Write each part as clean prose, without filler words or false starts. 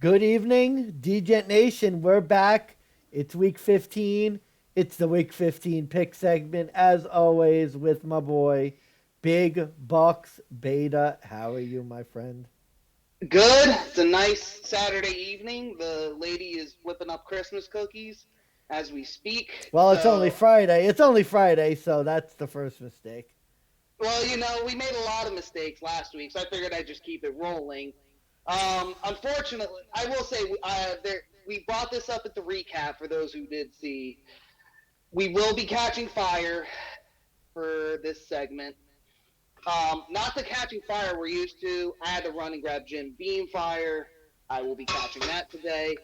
Good evening, DGent Nation. We're back. It's week 15. It's the week 15 pick segment, as always, with my boy, Big Bucks Beta. How are you, my friend? Good. It's a nice Saturday evening. The lady is whipping up Christmas cookies as we speak. Well, it's only So, Friday. It's only Friday, so that's the first mistake. we made a lot of mistakes last week, so I figured I'd just keep it rolling. Unfortunately, I will say we brought this up at the recap for those who did see. We will be catching fire for this segment. Not the catching fire we're used to. I had to run and grab Jim Beam fire. I will be catching that today.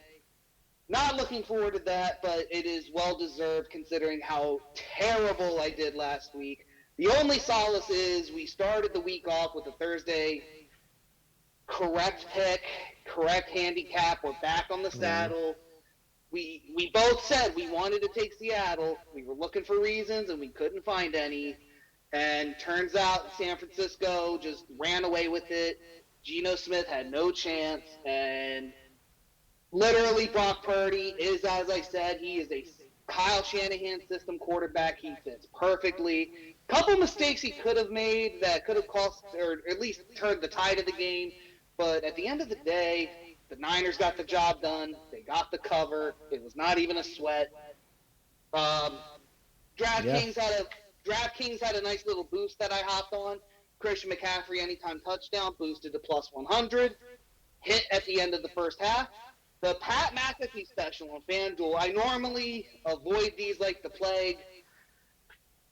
Not looking forward to that, but it is well deserved considering how terrible I did last week. The only solace is we started the week off with a Thursday correct pick, correct handicap. We're back on the Yeah. saddle. We both said we wanted to take Seattle. We were looking for reasons and we couldn't find any. And turns out San Francisco just ran away with it. Geno Smith had no chance, and literally Brock Purdy is, as I said, he is a Kyle Shanahan system quarterback. He fits perfectly. Couple mistakes he could have made that could have cost or at least turned the tide of the game. But at the end of the day, the Niners got the job done. They got the cover. It was not even a sweat. Um, Yeah. DraftKings had a nice little boost that I hopped on. Christian McCaffrey anytime touchdown boosted to plus 100. Hit at the end of the first half. The Pat McAfee special on FanDuel. I normally avoid these like the plague.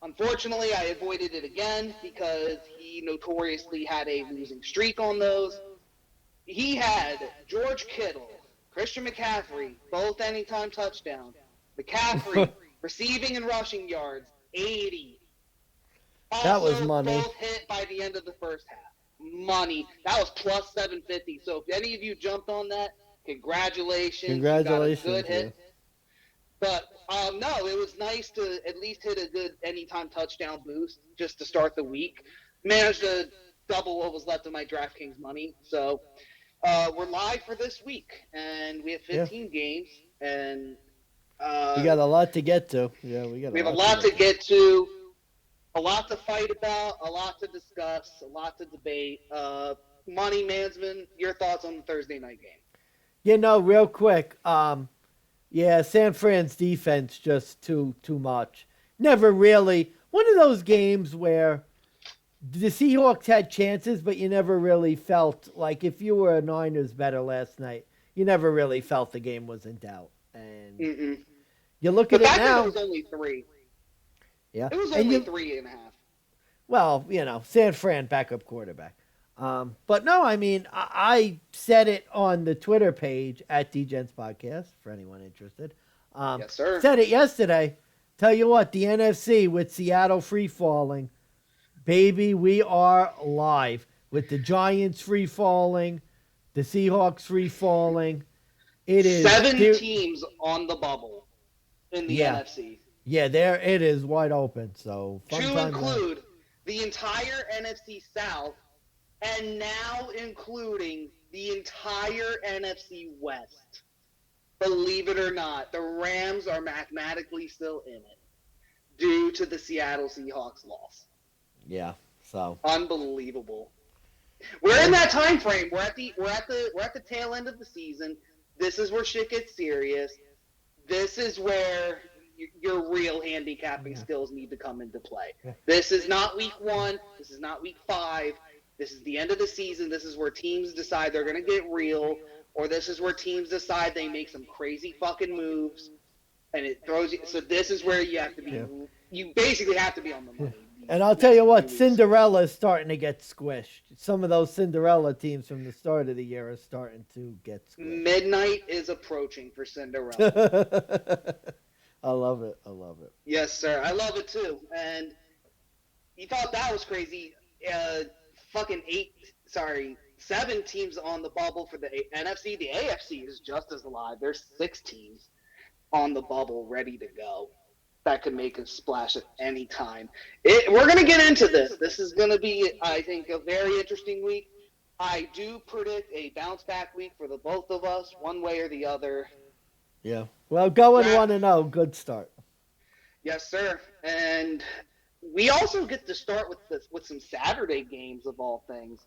Unfortunately, I avoided it again because he notoriously had a losing streak on those. He had George Kittle, Christian McCaffrey, both anytime touchdown. McCaffrey receiving and rushing yards, 80. That was Also, money. both hit by the end of the first half. Money. That was plus 750. So if any of you jumped on that, congratulations. You got a good Congratulations, yeah. hit. But no, it was nice to at least hit a good anytime touchdown boost just to start the week. Managed to double what was left of my DraftKings money. So we're live for this week, and we have Yeah. 15 games, and We uh, got a lot to get to. Yeah, we got a we have a lot to lot get to to. get to, a lot to fight about, a lot to discuss, a lot to debate. Money Mansman, your thoughts on the Thursday night game? Real quick. Yeah, San Fran's defense just too much. Never really one of those games where the Seahawks had chances, but you never really felt like if you were a Niners better last night, you never really felt the game was in doubt. And Mm-mm. you look The at it fact that it now, was only three, yeah, it was and only you three and a half. well, San Fran backup quarterback. But no, I mean, I said it on the Twitter page at DGens Podcast for anyone interested. Yes, sir. Said it yesterday. Tell you what, the NFC with Seattle free falling, baby, we are live with the Giants free falling, the Seahawks free falling. It is, Seven teams on the bubble in the yeah, NFC, yeah, there it is wide open. So fun to times ahead. include the entire NFC South and now including the entire NFC West. Believe it or not, the Rams are mathematically still in it due to the Seattle Seahawks loss. Yeah, so Unbelievable. We're in yeah, that time frame. We're at the tail end of the season. This is where shit gets serious. This is where your real handicapping yeah, skills need to come into play. yeah. This is not week 1. This is not week 5. This is the end of the season. This is where teams decide they're going to get real, or this is where teams decide they make some crazy fucking moves, and it throws you. So this is where you have to be. Yeah. You basically have to be on the Yeah. money these And I'll tell next you few what, weeks. Cinderella is starting to get squished. Some of those Cinderella teams from the start of the year are starting to get squished. Midnight is approaching for Cinderella. I love it. I love it. Yes, sir. I love it too. And you thought that was crazy. Fucking seven teams on the bubble for the NFC. The AFC is just as alive. There's 6 teams on the bubble ready to go that could make a splash at any time. We're going to get into this. This is going to be, I think, a very interesting week. I do predict a bounce back week for the both of us, one way or the other. Yeah. Well, going Draft- 1-0, good start. Yes, sir. And we also get to start with some Saturday games of all things.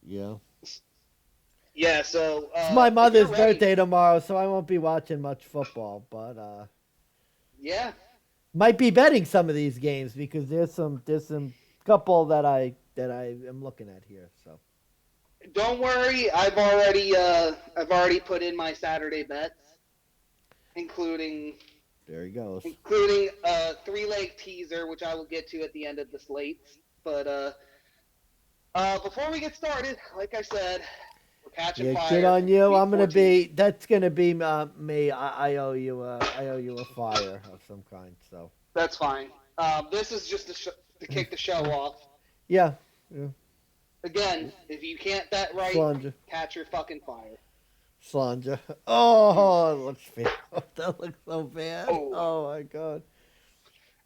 Yeah. Yeah, so It's my if mother's you're ready- birthday tomorrow, so I won't be watching much football, but Yeah. might be betting some of these games because there's some couple that I am looking at here. So Don't worry, I've already put in my Saturday bets, including there he goes. a three-leg teaser, which I will get to at the end of the slates. But before we get started, like I said, we're catching Yeah, fire. good on you. Week I'm gonna 14. be. That's gonna be me. I owe you. I owe you a fire of some kind. So That's fine. This is just to kick the show off. yeah. Again, if you can't bet right, Slanja. catch your fucking fire. Slanja. Oh, it looks bad. That looks so bad. Oh. Oh my god.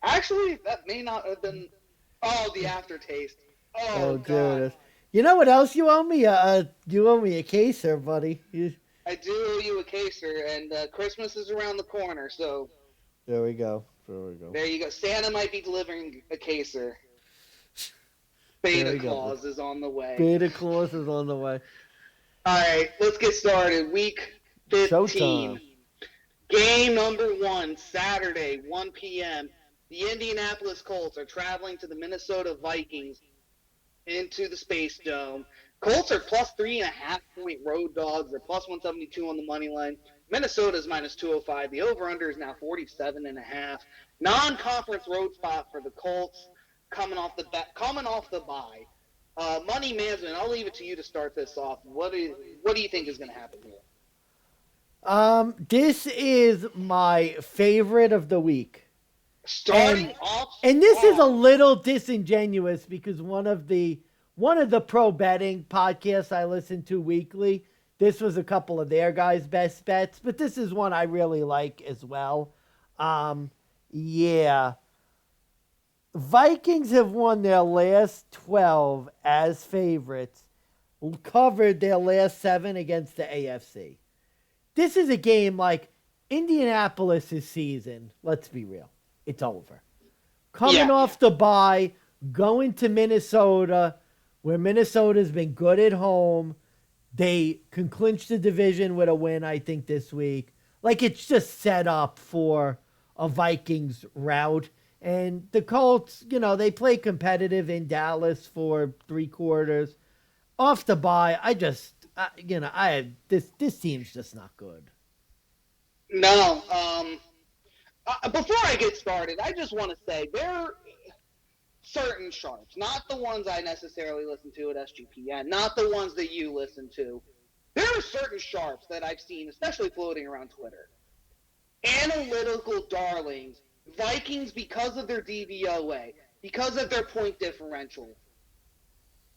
Actually, that may not have been. Oh, the aftertaste. Oh, God. dude. You know what else you owe me? You owe me a case here, buddy. I do owe you a caser, and Christmas is around the corner, so There we go. There we go. there you go. Santa might be delivering a caser. There Beta you go. Claus is on the way. Beta Claus is on the way. All right, let's get started. Week 15. Showtime. Game number 1, Saturday, 1 p.m. The Indianapolis Colts are traveling to the Minnesota Vikings into the Space Dome. Colts are plus 3.5-point road dogs. They're plus 172 on the money line. Minnesota's minus 205. The over-under is now 47.5. Non-conference road spot for the Colts coming off the bye. Money management, I'll leave it to you to start this off. What do you think is going to happen here? This is my favorite of the week. Starting off, And this is a strong. little disingenuous because one of the pro betting podcasts I listen to weekly, this was a couple of their guys' best bets, but this is one I really like as well. Yeah. Vikings have won their last 12 as favorites, covered their last 7 against the AFC. This is a game like Indianapolis' season, let's be real. It's over. Coming off the bye, going to Minnesota, where Minnesota's been good at home. They can clinch the division with a win, I think, this week. Like, it's just set up for a Vikings route. And the Colts, they play competitive in Dallas for 3 quarters. Off the bye, this team's just not good. No. Before I get started, I just want to say there are certain sharps, not the ones I necessarily listen to at SGPN, not the ones that you listen to. There are certain sharps that I've seen, especially floating around Twitter. Analytical darlings, Vikings, because of their DVOA, because of their point differential,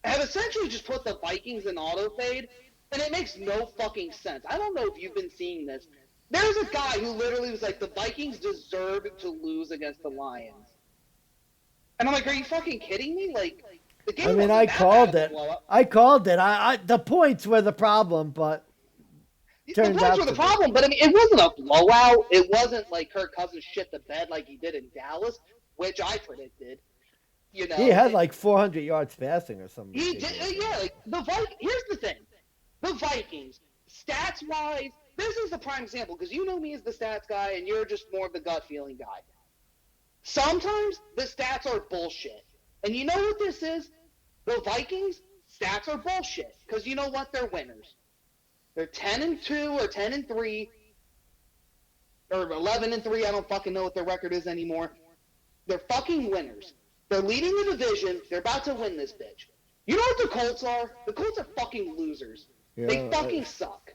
have essentially just put the Vikings in auto fade, and it makes no fucking sense. I don't know if you've been seeing this. There's a guy who literally was like, the Vikings deserve to lose against the Lions. And I'm like, are you fucking kidding me? Like, the game wasn't I that called bad of it. a blowout. I called it. The points were the problem, but The turns points out were the to be. problem, but I mean, it wasn't a blowout. It wasn't like Kirk Cousins shit the bed like he did in Dallas, which I predicted. He had like 400 yards passing or something. He did, yeah. Like here's the thing: the Vikings, stats wise, this is the prime example because you know me as the stats guy, and you're just more of the gut feeling guy. Sometimes the stats are bullshit, and you know what this is? The Vikings stats are bullshit because you know what? They're winners. They're 10-2 or 10-3 or 11-3. I don't fucking know what their record is anymore. They're fucking winners. They're leading the division. They're about to win this bitch. You know what the Colts are? The Colts are fucking losers. They fucking suck.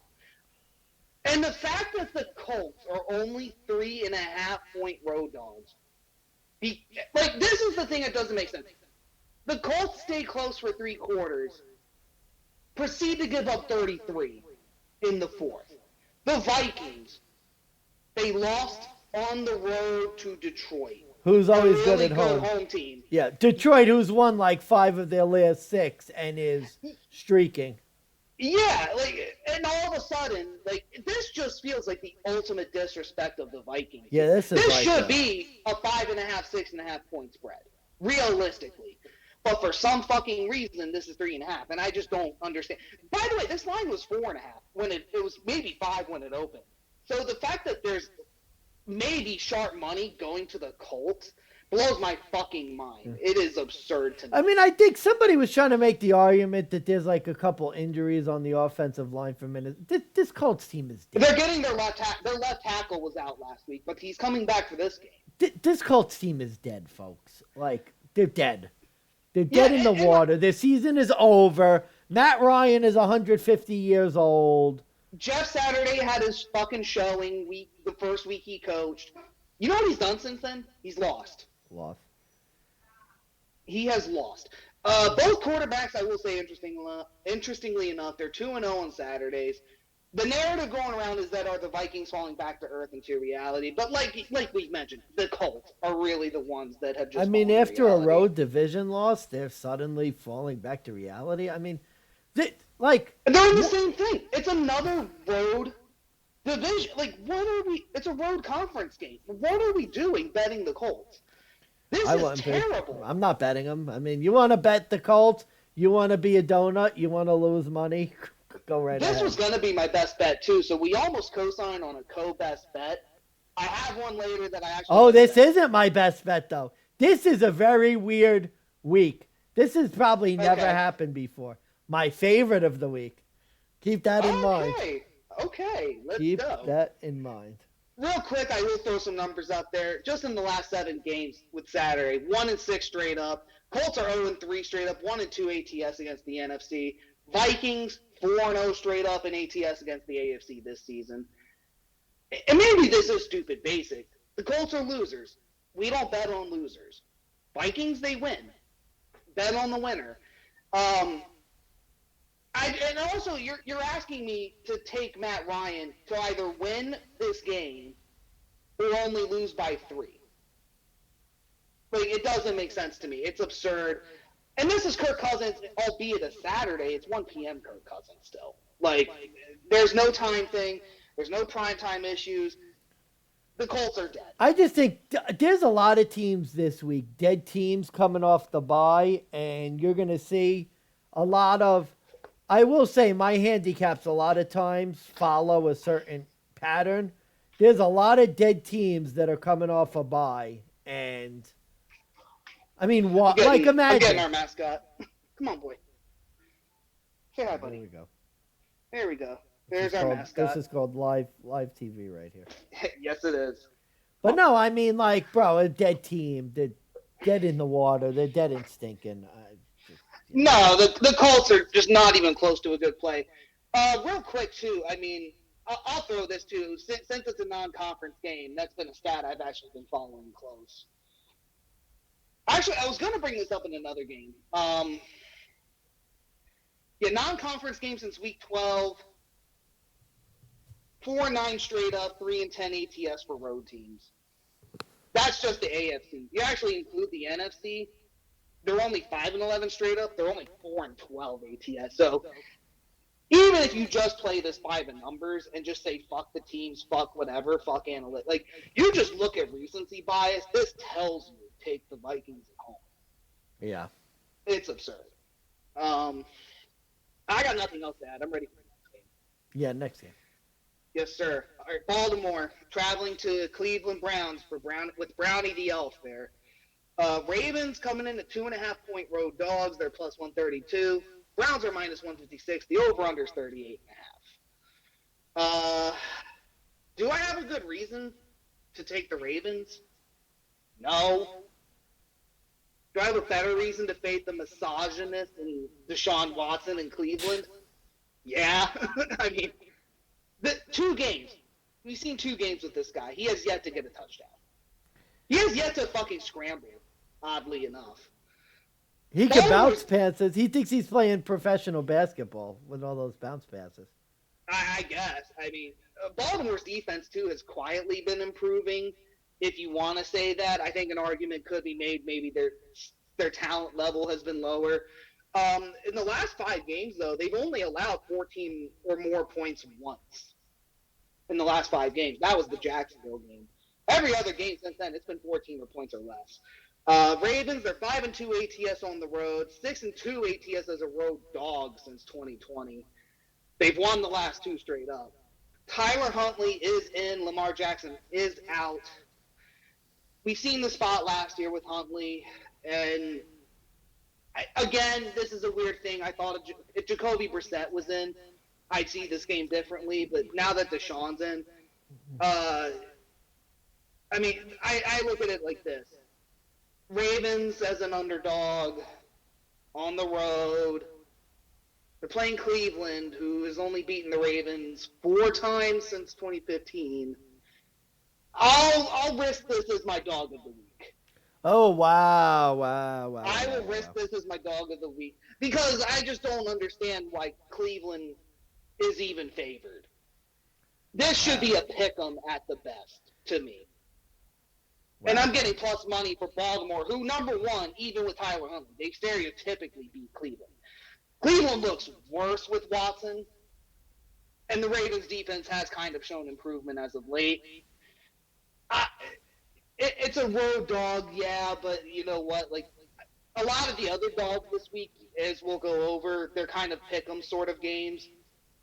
And the fact that the Colts are only 3.5-point road dogs. This is the thing that doesn't make sense. The Colts stay close for 3 quarters, proceed to give up 33 in the 4th. The Vikings, they lost on the road to Detroit. Who's always a good really at home. home team. Yeah, Detroit, who's won like 5 of their last 6 and is streaking. Yeah, like, and all of a sudden, like, this just feels like the ultimate disrespect of the Vikings. Yeah, this is like should be a 5.5, 6.5 point spread, realistically. But for some fucking reason, this is 3.5, and I just don't understand. By the way, this line was 4.5 when it was maybe 5 when it opened. So the fact that there's maybe sharp money going to the Colts blows my fucking mind. It is absurd to me. I mean, I think somebody was trying to make the argument that there's like a couple injuries on the offensive line for minutes. This Colts team is dead. They're getting their left tackle was out last week, but he's coming back for this game. This Colts team is dead, folks. Like, they're dead. They're dead in the water. Their season is over. Matt Ryan is 150 years old. Jeff Saturday had his fucking showing the first week he coached. You know what he's done since then? He's lost. He has lost. Both quarterbacks, I will say, interestingly enough, they're 2-0 on Saturdays. The narrative going around is that are the Vikings falling back to earth into reality. But like we mentioned, the Colts are really the ones that have just. I mean, after a road division loss, they're suddenly falling back to reality. I mean, they're in the same thing. It's another road division. Like, what are we? It's a road conference game. What are we doing betting the Colts? This is terrible. I'm not betting them. I mean, you want to bet the Colts? You want to be a donut? You want to lose money? Go right ahead. This was going to be my best bet, too, so we almost co-signed on a co-best bet. I have one later that I actually... Oh, this isn't my best bet, though. This is a very weird week. This has probably never happened before. My favorite of the week. Keep that in mind. Okay, let's go. Keep that in mind. Real quick, I will throw some numbers out there. Just in the last 7 games with Saturday, 1-6 straight up. Colts are 0-3 straight up, 1-2 ATS against the NFC. Vikings 4-0 straight up in ATS against the AFC this season. And maybe this is stupid basic. The Colts are losers. We don't bet on losers. Vikings, they win. Bet on the winner. And also, you're asking me to take Matt Ryan to either win this game or only lose by 3. Like, it doesn't make sense to me. It's absurd. And this is Kirk Cousins, albeit a Saturday. It's 1 p.m. Kirk Cousins still. Like, there's no time thing. There's no prime time issues. The Colts are dead. I just think there's a lot of teams this week, dead teams coming off the bye, and you're going to see a lot of, I will say my handicaps a lot of times follow a certain pattern. There's a lot of dead teams that are coming off a bye, and I mean, what? Like, imagine. I'm getting our mascot. Come on, boy. Say hi, buddy. There we go. There's our mascot. This is called live TV right here. Yes, it is. But no, I mean, like, bro, a dead team. They're dead in the water. They're dead and stinking. No, the Colts are just not even close to a good play. Real quick, too, I mean, I'll throw this, too. Since it's a non-conference game, that's been a stat I've actually been following close. Actually, I was going to bring this up in another game. Non-conference game since week 12. 4-9 straight up, 3-10 ATS for road teams. That's just the AFC. You actually include the NFC, they're only 5-11 straight up. They're only 4-12 ATS. So even if you just play this by the numbers and just say fuck the teams, fuck whatever, fuck analytics, like you just look at recency bias. This tells you to take the Vikings at home. Yeah, it's absurd. I got nothing else to add. I'm ready for the next game. Yeah, next game. Yes, sir. All right, Baltimore traveling to Cleveland Browns with Brownie the Elf there. Ravens coming in at 2.5-point road dogs. They're plus 132. Browns are minus 156. The over-under is 38.5. Do I have a good reason to take the Ravens? No. Do I have a better reason to fade the misogynist and Deshaun Watson in Cleveland? Yeah. I mean, the 2 games. We've seen 2 games with this guy. He has yet to get a touchdown. He has yet to fucking scramble, oddly enough. He can bounce passes. He thinks he's playing professional basketball with all those bounce passes. I guess. I mean, Baltimore's defense, too, has quietly been improving. If you want to say that, I think an argument could be made. Maybe their talent level has been lower. In the last 5 games, though, they've only allowed 14 or more points once in the last 5 games. That was the Jacksonville game. Every other game since then, it's been 14 or points or less. Ravens are 5-2 ATS on the road, 6-2 ATS as a road dog since 2020. They've won the last 2 straight up. Tyler Huntley is in. Lamar Jackson is out. We've seen the spot last year with Huntley, and again, this is a weird thing. I thought if Jacoby Brissett was in, I'd see this game differently. But now that Deshaun's in, I look at it like this. Ravens as an underdog on the road. They're playing Cleveland, who has only beaten the Ravens 4 times since 2015. I'll risk this as my dog of the week. Oh, wow. I will risk this as my dog of the week because I just don't understand why Cleveland is even favored. This should be a pick'em at the best to me. Wow. And I'm getting plus money for Baltimore, who, number one, even with Tyler Huntley, they stereotypically beat Cleveland. Cleveland looks worse with Watson, and the Ravens' defense has kind of shown improvement as of late. It's a road dog, yeah, but you know what? Like, a lot of the other dogs this week, as we'll go over, they're kind of pick-em sort of games.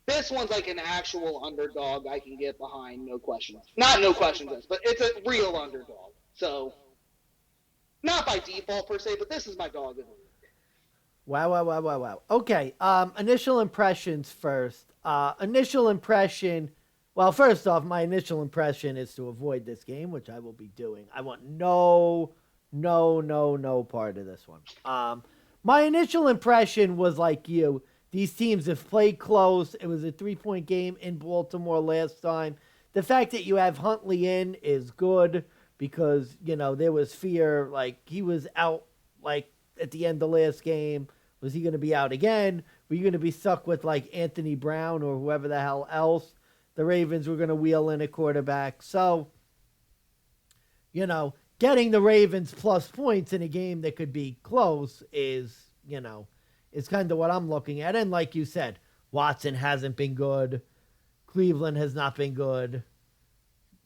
This one's like an actual underdog I can get behind, no questions. Not no questions, but it's a real underdog. So, not by default per se, but this is my dog of the week. Wow. Okay, initial impressions first. Initial impression, well, first off, my initial impression is to avoid this game, which I will be doing. I want no part of this one. My initial impression was like you. These teams have played close. It was a 3-point game in Baltimore last time. The fact that you have Huntley in is good because, you know, there was fear, like he was out, like, at the end of the last game. Was he going to be out again? Were you going to be stuck with like Anthony Brown or whoever the hell else? The Ravens were going to wheel in a quarterback. So, you know, getting the Ravens plus points in a game that could be close is, you know, is kind of what I'm looking at. And like you said, Watson hasn't been good. Cleveland has not been good.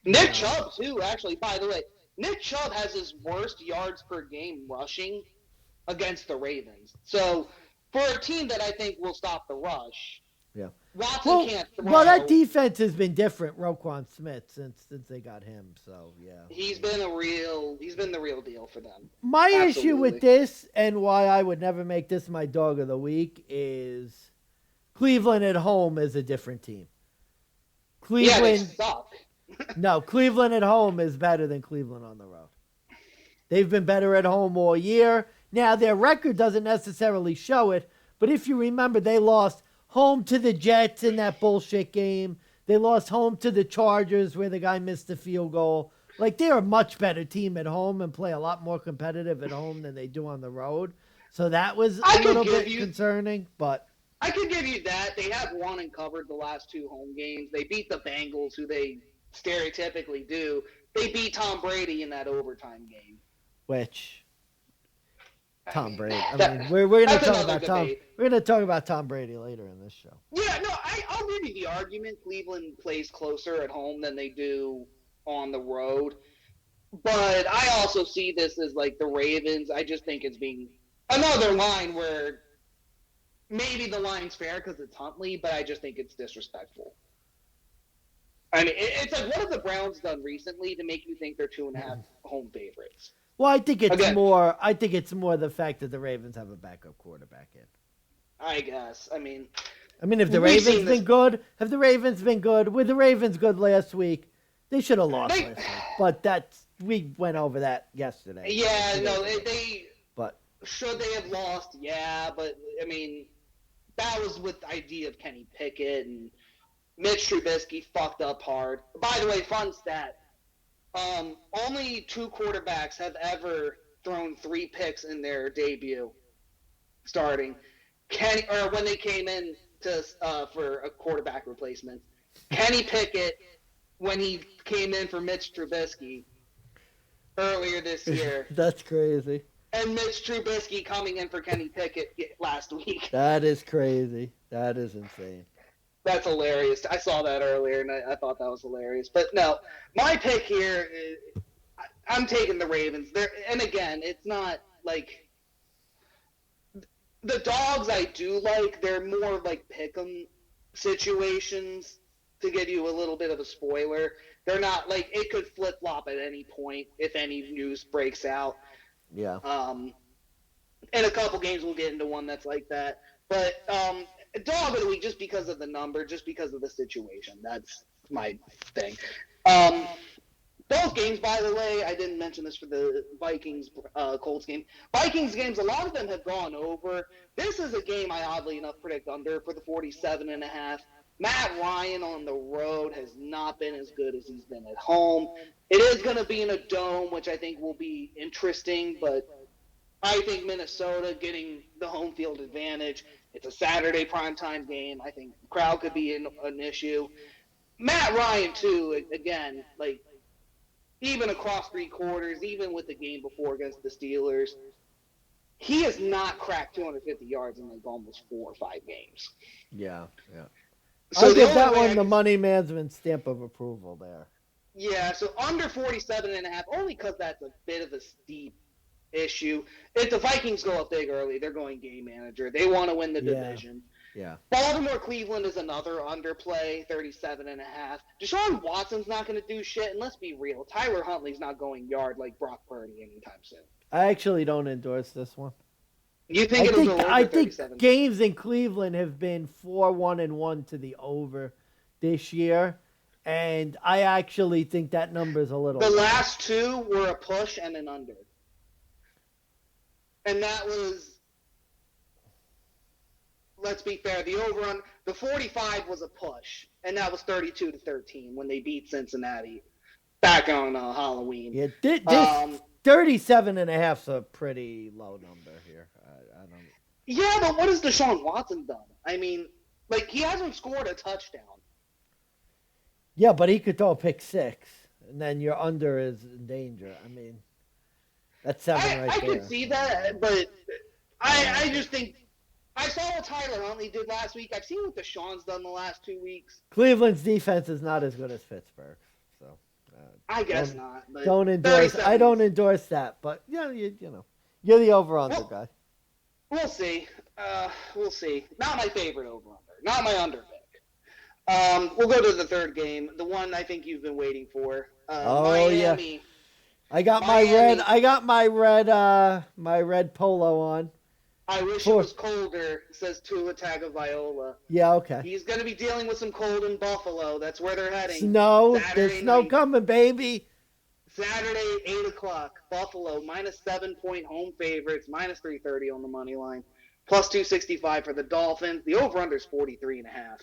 Nick Chubb, too, actually, by the way. Nick Chubb has his worst yards per game rushing against the Ravens. So, for a team that I think will stop the rush, yeah, Watson can't throw. Well, that defense has been different, Roquan Smith, since they got him. So, yeah. He's been the real deal for them. My issue with this, and why I would never make this my dog of the week, is Cleveland at home is a different team. Cleveland, yeah, they suck. No, Cleveland at home is better than Cleveland on the road. They've been better at home all year. Now, their record doesn't necessarily show it, but if you remember, they lost home to the Jets in that bullshit game. They lost home to the Chargers where the guy missed the field goal. Like, they're a much better team at home and play a lot more competitive at home than they do on the road. So that was a little bit concerning, but... I could give you that. They have won and covered the last 2 home games. They beat the Bengals, who they stereotypically do. They beat Tom Brady in that overtime game. Which... Tom Brady. We're going to talk about Tom. We're going to talk about Tom Brady later in this show. Yeah, no, I'll give you the argument. Cleveland plays closer at home than they do on the road, but I also see this as like the Ravens. I just think it's being another line where maybe the line's fair because it's Huntley, but I just think it's disrespectful. I mean, it's like, what have the Browns done recently to make you think they're 2.5 home favorites? Well, I think it's more. I think it's more the fact that the Ravens have a backup quarterback in. I guess. I mean, if the Ravens been good, have the Ravens been good? Were the Ravens good last week? They should have lost last week, but we went over that yesterday. Yeah, no, they. But should they have lost? Yeah, but I mean, that was with the idea of Kenny Pickett and Mitch Trubisky fucked up hard. By the way, fun stat. Only 2 quarterbacks have ever thrown 3 picks in their debut starting. When they came in for a quarterback replacement. Kenny Pickett, when he came in for Mitch Trubisky earlier this year. That's crazy. and Mitch Trubisky coming in for Kenny Pickett last week. That is crazy. That is insane. That's hilarious. I saw that earlier, and I thought that was hilarious. But no, my pick here, I'm taking the Ravens. And again, it's not like the dogs I do like. They're more like pick'em situations to give you a little bit of a spoiler. They're not like it could flip flop at any point if any news breaks out. Yeah. In a couple games, we'll get into one that's like that. But dog of the week, just because of the number, just because of the situation. That's my thing. Both games, by the way, I didn't mention this for the Vikings Colts game. Vikings games, a lot of them have gone over. This is a game I oddly enough predict under for the 47.5. Matt Ryan on the road has not been as good as he's been at home. It is going to be in a dome, which I think will be interesting, but I think Minnesota getting the home field advantage. It's a Saturday primetime game. I think the crowd could be an issue. Matt Ryan, too, again, like, even across three quarters, even with the game before against the Steelers, he has not cracked 250 yards in like almost 4 or 5 games. Yeah. So I'll give that one the money management stamp of approval there. Yeah, so under 47.5, only because that's a bit of a steep issue. If the Vikings go up big early, they're going game manager. They want to win the division. Yeah. Baltimore Cleveland is another underplay, 37.5. Deshaun Watson's not going to do shit, and let's be real, Tyler Huntley's not going yard like Brock Purdy anytime soon. I actually don't endorse this one. You think it'll go over 37? I think games in Cleveland have been 4-1-1 to the over this year, and I actually think that number is a little. The last two were a push and an under, and that was. Let's be fair. The over on the 45 was a push, and that was 32-13 when they beat Cincinnati back on Halloween. Yeah, this 37.5 is a pretty low number here. I don't. Yeah, but what has Deshaun Watson done? I mean, like he hasn't scored a touchdown. Yeah, but he could throw a pick six, and then your under is in danger. I mean, that's 7 right there. I could see that, but I just think. I saw what Tyler Huntley did last week. I've seen what Deshaun's done the last 2 weeks. Cleveland's defense is not as good as Pittsburgh, so I guess not. But don't endorse. I don't endorse that, but yeah, you know, you're the over/under guy. We'll see. We'll see. Not my favorite over/under. Not my under pick. We'll go to the third game, the one I think you've been waiting for. Miami. Yeah. I got my red polo on. I wish it was colder, says Tua Tagovailoa. Yeah, okay. He's going to be dealing with some cold in Buffalo. That's where they're heading. Snow. There's snow coming, baby. Saturday, 8 o'clock. Buffalo, minus 7-point home favorites, minus 330 on the money line, plus 265 for the Dolphins. The over-under is 43.5.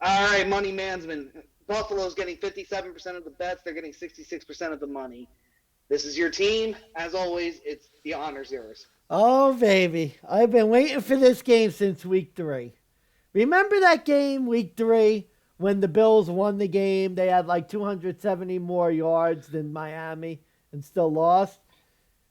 All right, money management. Buffalo's getting 57% of the bets. They're getting 66% of the money. This is your team. As always, the honor's yours. Oh, baby. I've been waiting for this game since week 3. Remember that game, week 3, when the Bills won the game? They had like 270 more yards than Miami and still lost.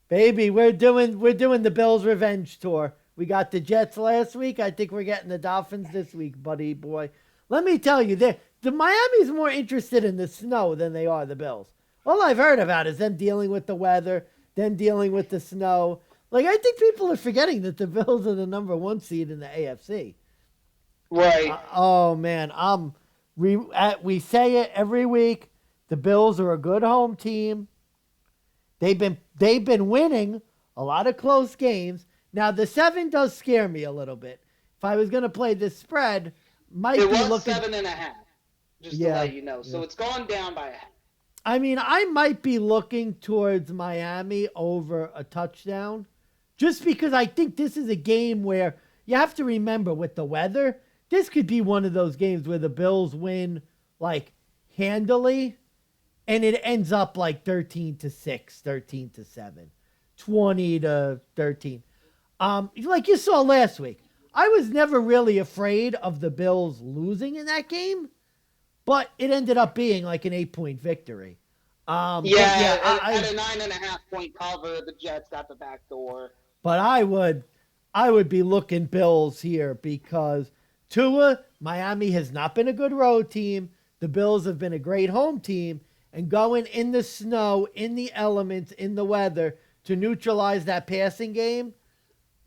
Baby, we're doing the Bills revenge tour. We got the Jets last week. I think we're getting the Dolphins this week, buddy boy. Let me tell you, the Miami's more interested in the snow than they are the Bills. All I've heard about is them dealing with the weather, them dealing with the snow. Like, I think people are forgetting that the Bills are the number 1 seed in the AFC. Right. Oh, man. We say it every week. The Bills are a good home team. They've been winning a lot of close games. Now, the 7 does scare me a little bit. If I was going to play this spread, it was 7.5, just to let you know. So it's gone down by a half. I mean, I might be looking towards Miami over a touchdown. Just because I think this is a game where you have to remember with the weather, this could be one of those games where the Bills win like handily and it ends up like 13-6, 13-7, 20-13. Like you saw last week, I was never really afraid of the Bills losing in that game, but it ended up being like an 8-point victory. But Yeah, at a 9.5 point cover, the Jets got the back door. but I would be looking Bills here because Tua, Miami has not been a good road team. The Bills have been a great home team, and going in the snow, in the elements, in the weather to neutralize that passing game,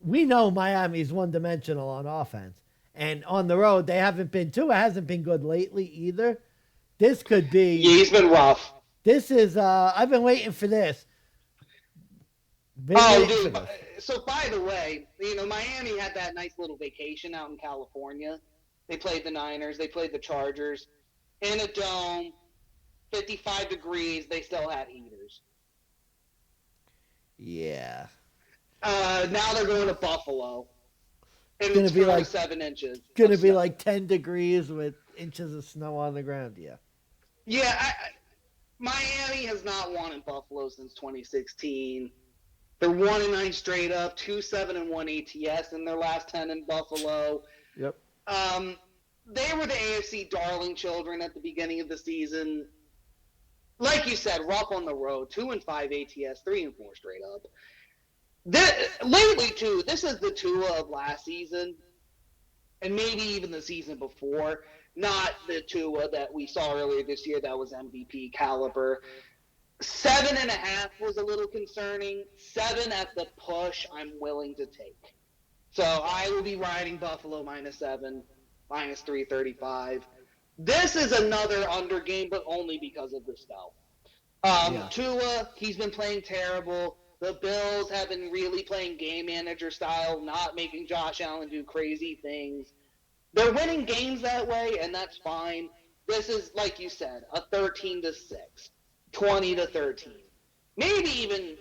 we know Miami's one dimensional on offense. And on the road, they haven't been. Tua hasn't been good lately either. This could be. Yeah, he's been rough. This is. I've been waiting for this. Dude. So, by the way, Miami had that nice little vacation out in California. They played the Niners. They played the Chargers. In a dome, 55 degrees. They still had heaters. Yeah. Now they're going to Buffalo. And It's going to be like 7 inches. It's going to be like 10 degrees with inches of snow on the ground. Yeah. Yeah. Miami has not won in Buffalo since 2016. They're 1-9 straight up, 2-7-1 ATS in their last 10 in Buffalo. Yep. They were the AFC darling children at the beginning of the season. Like you said, rough on the road, 2-5 ATS, 3-4 straight up. Lately, too, this is the Tua of last season, and maybe even the season before. Not the Tua that we saw earlier this year that was MVP caliber. 7.5 was a little concerning. 7 at the push, I'm willing to take. So I will be riding Buffalo -7, -335. This is another under game, but only because of the snow. Tua, he's been playing terrible. The Bills have been really playing game manager style, not making Josh Allen do crazy things. They're winning games that way, and that's fine. This is, like you said, a 13-6, 20-13, maybe even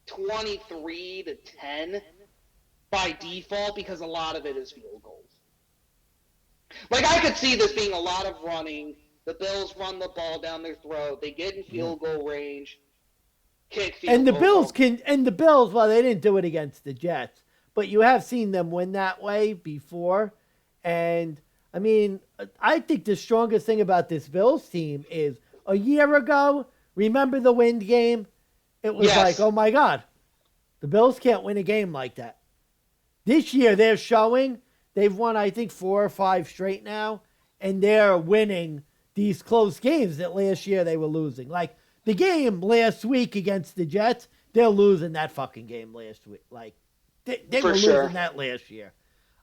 23-10 by default because a lot of it is field goals. Like, I could see this being a lot of running. The Bills run the ball down their throat. They get in field goal range. And the Bills, well, they didn't do it against the Jets, but you have seen them win that way before. And I mean, I think the strongest thing about this Bills team is a year ago, remember the wind game? It was like, oh my God, the Bills can't win a game like that. This year they're showing they've won, I think, 4 or 5 straight now, and they're winning these close games that last year they were losing. Like, the game last week against the Jets, they're losing that fucking game last week. Like, they were losing that last year.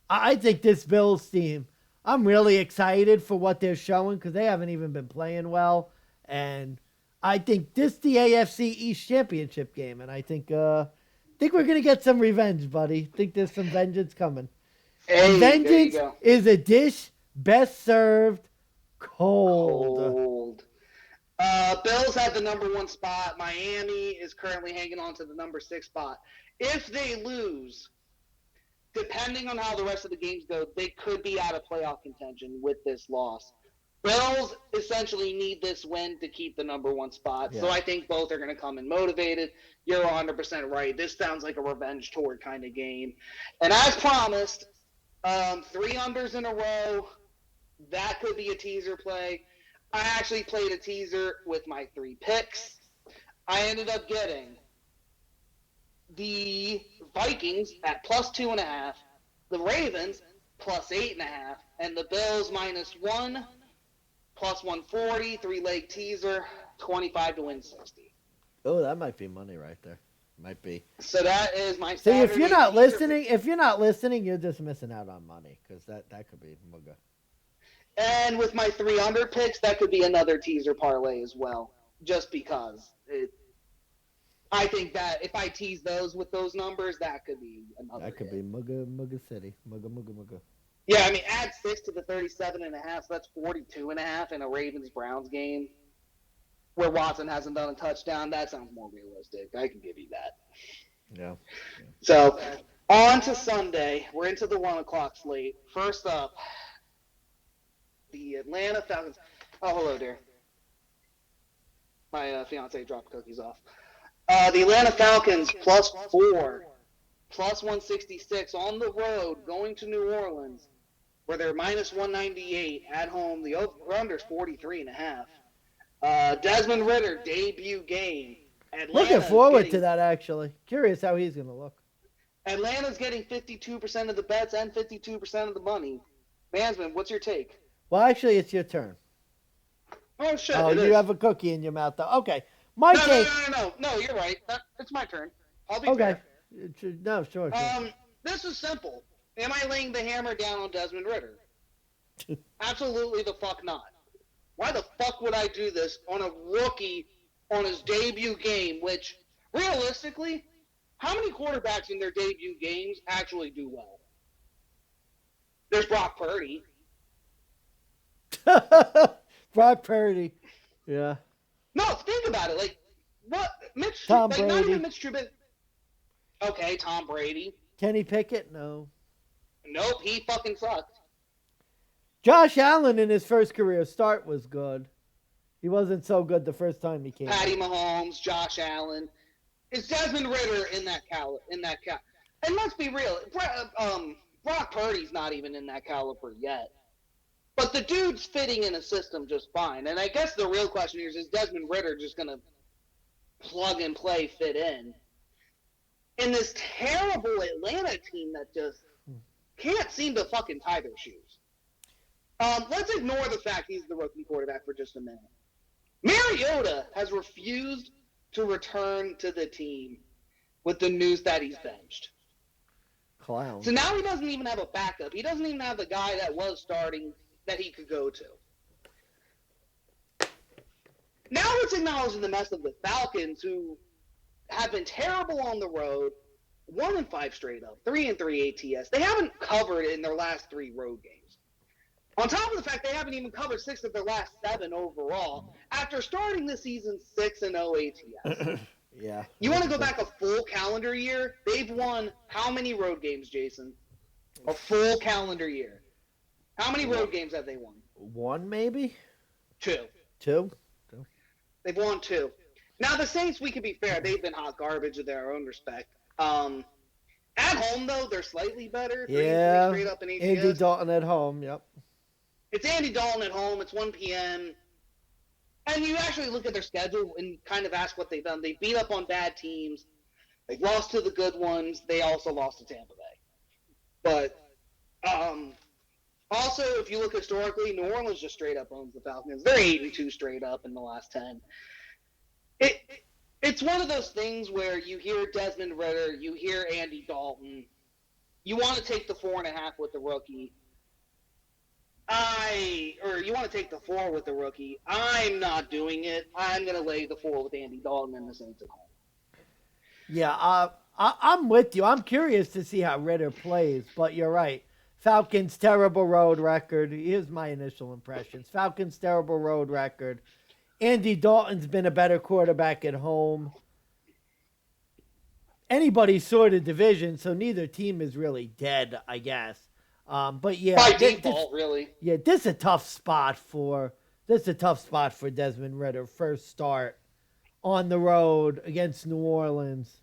I think this Bills team, I'm really excited for what they're showing because they haven't even been playing well. And I think this is the AFC East Championship game. And I think we're going to get some revenge, buddy. I think there's some vengeance coming. Hey, vengeance is a dish best served cold. Bills have the number 1 spot. Miami is currently hanging on to the number 6 spot. If they lose, depending on how the rest of the games go, they could be out of playoff contention with this loss. Bills essentially need this win to keep the number 1 spot. Yeah. So I think both are going to come in motivated. You're 100% right. This sounds like a revenge tour kind of game. And as promised, 3 unders in a row. That could be a teaser play. I actually played a teaser with my 3 picks. I ended up getting the Vikings at +2.5, the Ravens +8.5, and the Bills -1, +140, 3-leg teaser, 25 to win 60. Oh, that might be money right there. Might be. So that is my. See, if you're not listening, you're just missing out on money because that could be mugga. And with my 3 under picks, that could be another teaser parlay as well, just because. I think that if I tease those with those numbers, that could be another. That could be mugga city, mugga. Yeah, I mean, add 6 to the 37.5, so that's 42.5 in a Ravens-Browns game where Watson hasn't done a touchdown. That sounds more realistic. I can give you that. Yeah. So, on to Sunday. We're into the 1 o'clock slate. First up, the Atlanta Falcons. Oh, hello, dear. My fiance dropped cookies off. The Atlanta Falcons +4, +166 on the road, going to New Orleans, where they're -198 at home. The under is 43.5. Desmond Ritter debut game. Looking forward to that, actually. Curious how he's going to look. Atlanta's getting 52% of the bets and 52% of the money. Mansman, what's your take? Well, actually, it's your turn. Oh, shit. Oh, you have a cookie in your mouth, though. Okay. My take. No, you're right. It's my turn. I'll be okay. fair. No, sure. This is simple. Am I laying the hammer down on Desmond Ritter? Absolutely the fuck not. Why the fuck would I do this on a rookie on his debut game, which, realistically, how many quarterbacks in their debut games actually do well? There's Brock Purdy. Brock Purdy. Yeah. No, think about it. Like, what? Tom Brady. Not even Mitch Trubisky. Okay, Tom Brady. Kenny Pickett? No. Nope, he fucking sucked. Josh Allen in his first career start was good. He wasn't so good the first time he came. Patty Mahomes, Josh Allen. Is Desmond Ritter in that And let's be real, Brock Purdy's not even in that caliber yet. But the dude's fitting in a system just fine. And I guess the real question here is Desmond Ritter just going to plug and play fit in this terrible Atlanta team that just can't seem to fucking tie their shoes? Let's ignore the fact he's the rookie quarterback for just a minute. Mariota has refused to return to the team with the news that he's benched. Clown. So now he doesn't even have a backup. He doesn't even have the guy that was starting that he could go to. Now let's acknowledge the mess of the Falcons, who have been terrible on the road, 1-5 straight up, 3-3 ATS. They haven't covered in their last 3 road games. On top of the fact they haven't even covered 6 of their last 7 overall, after starting the season 6-0 ATS. Yeah. You want to go back a full calendar year? They've won how many road games, Jason? A full calendar year. How many road games have they won? 1, maybe? 2. 2? They've won 2. Now, the Saints, we can be fair, they've been hot garbage in their own respect. At home, though, they're slightly better. Yeah. Straight up in ATS. Andy Dalton at home, yep. It's Andy Dalton at home. It's 1 p.m. And you actually look at their schedule and kind of ask what they've done. They beat up on bad teams. They've lost to the good ones. They also lost to Tampa Bay. But also, if you look historically, New Orleans just straight up owns the Falcons. They're 8-2 straight up in the last 10. It's one of those things where you hear Desmond Ritter, you hear Andy Dalton. You want to take the 4.5 with the rookie. You want to take the 4 with the rookie. I'm not doing it. I'm going to lay the 4 with Andy Dalton and the Saints at home. Yeah, I'm with you. I'm curious to see how Ritter plays, but you're right. Falcons' terrible road record. Here's my initial impressions. Falcons' terrible road record. Andy Dalton's been a better quarterback at home. Anybody's sort of division, so neither team is really dead, I guess. But yeah, by default, really. Yeah, this is a tough spot for Desmond Ritter. First start on the road against New Orleans.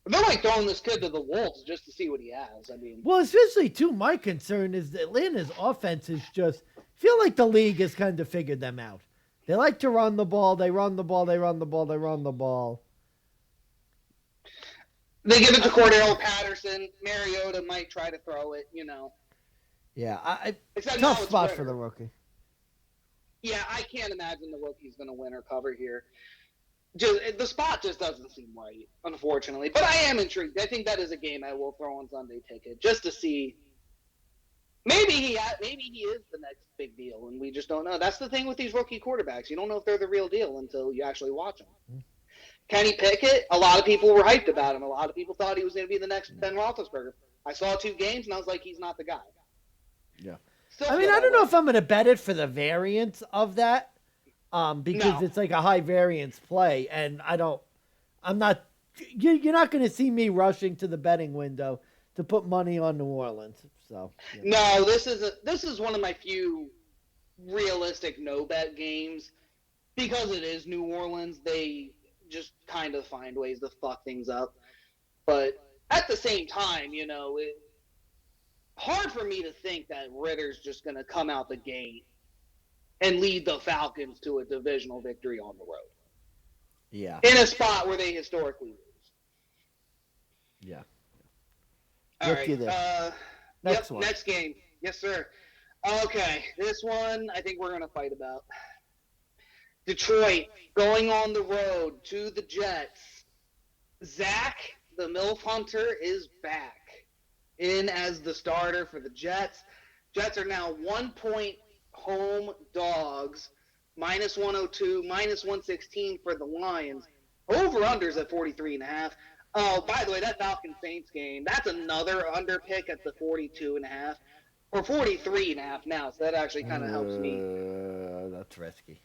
They're like throwing this kid to the wolves just to see what he has. I mean, well, especially too. My concern is that Atlanta's offense is just feel like the league has kind of figured them out. They like to run the ball. They run the ball. They run the ball. They run the ball. They give it to Cordero Patterson. Mariota might try to throw it, you know. Yeah, tough spot for the rookie. Yeah, I can't imagine the rookie's going to win or cover here. The spot just doesn't seem right, unfortunately. But I am intrigued. I think that is a game I will throw on Sunday Ticket just to see. Maybe he is the next big deal, and we just don't know. That's the thing with these rookie quarterbacks. You don't know if they're the real deal until you actually watch them. Mm-hmm. Kenny Pickett, a lot of people were hyped about him. A lot of people thought he was going to be the next Ben Roethlisberger. I saw 2 games, and I was like, he's not the guy. Yeah. I don't know if I'm going to bet it for the variance of that, because it's like a high variance play, and you're not going to see me rushing to the betting window to put money on New Orleans. So yeah. No, this is one of my few realistic no-bet games because it is New Orleans. They just kind of find ways to fuck things up. But at the same time, you know, hard for me to think that Ritter's just going to come out the gate and lead the Falcons to a divisional victory on the road. Yeah. In a spot where they historically lose. Yeah. All Looky right. there. Next one. Next game. Yes, sir. Okay, this one I think we're going to fight about. Detroit going on the road to the Jets. Zach, the MILF Hunter, is back in as the starter for the Jets. Jets are now 1-point home dogs, minus 102, minus 116 for the Lions. Over-unders at 43.5. Oh, by the way, that Falcons Saints game, that's another under pick at the 42.5. Or 43.5 now, so that actually kind of helps me. That's risky.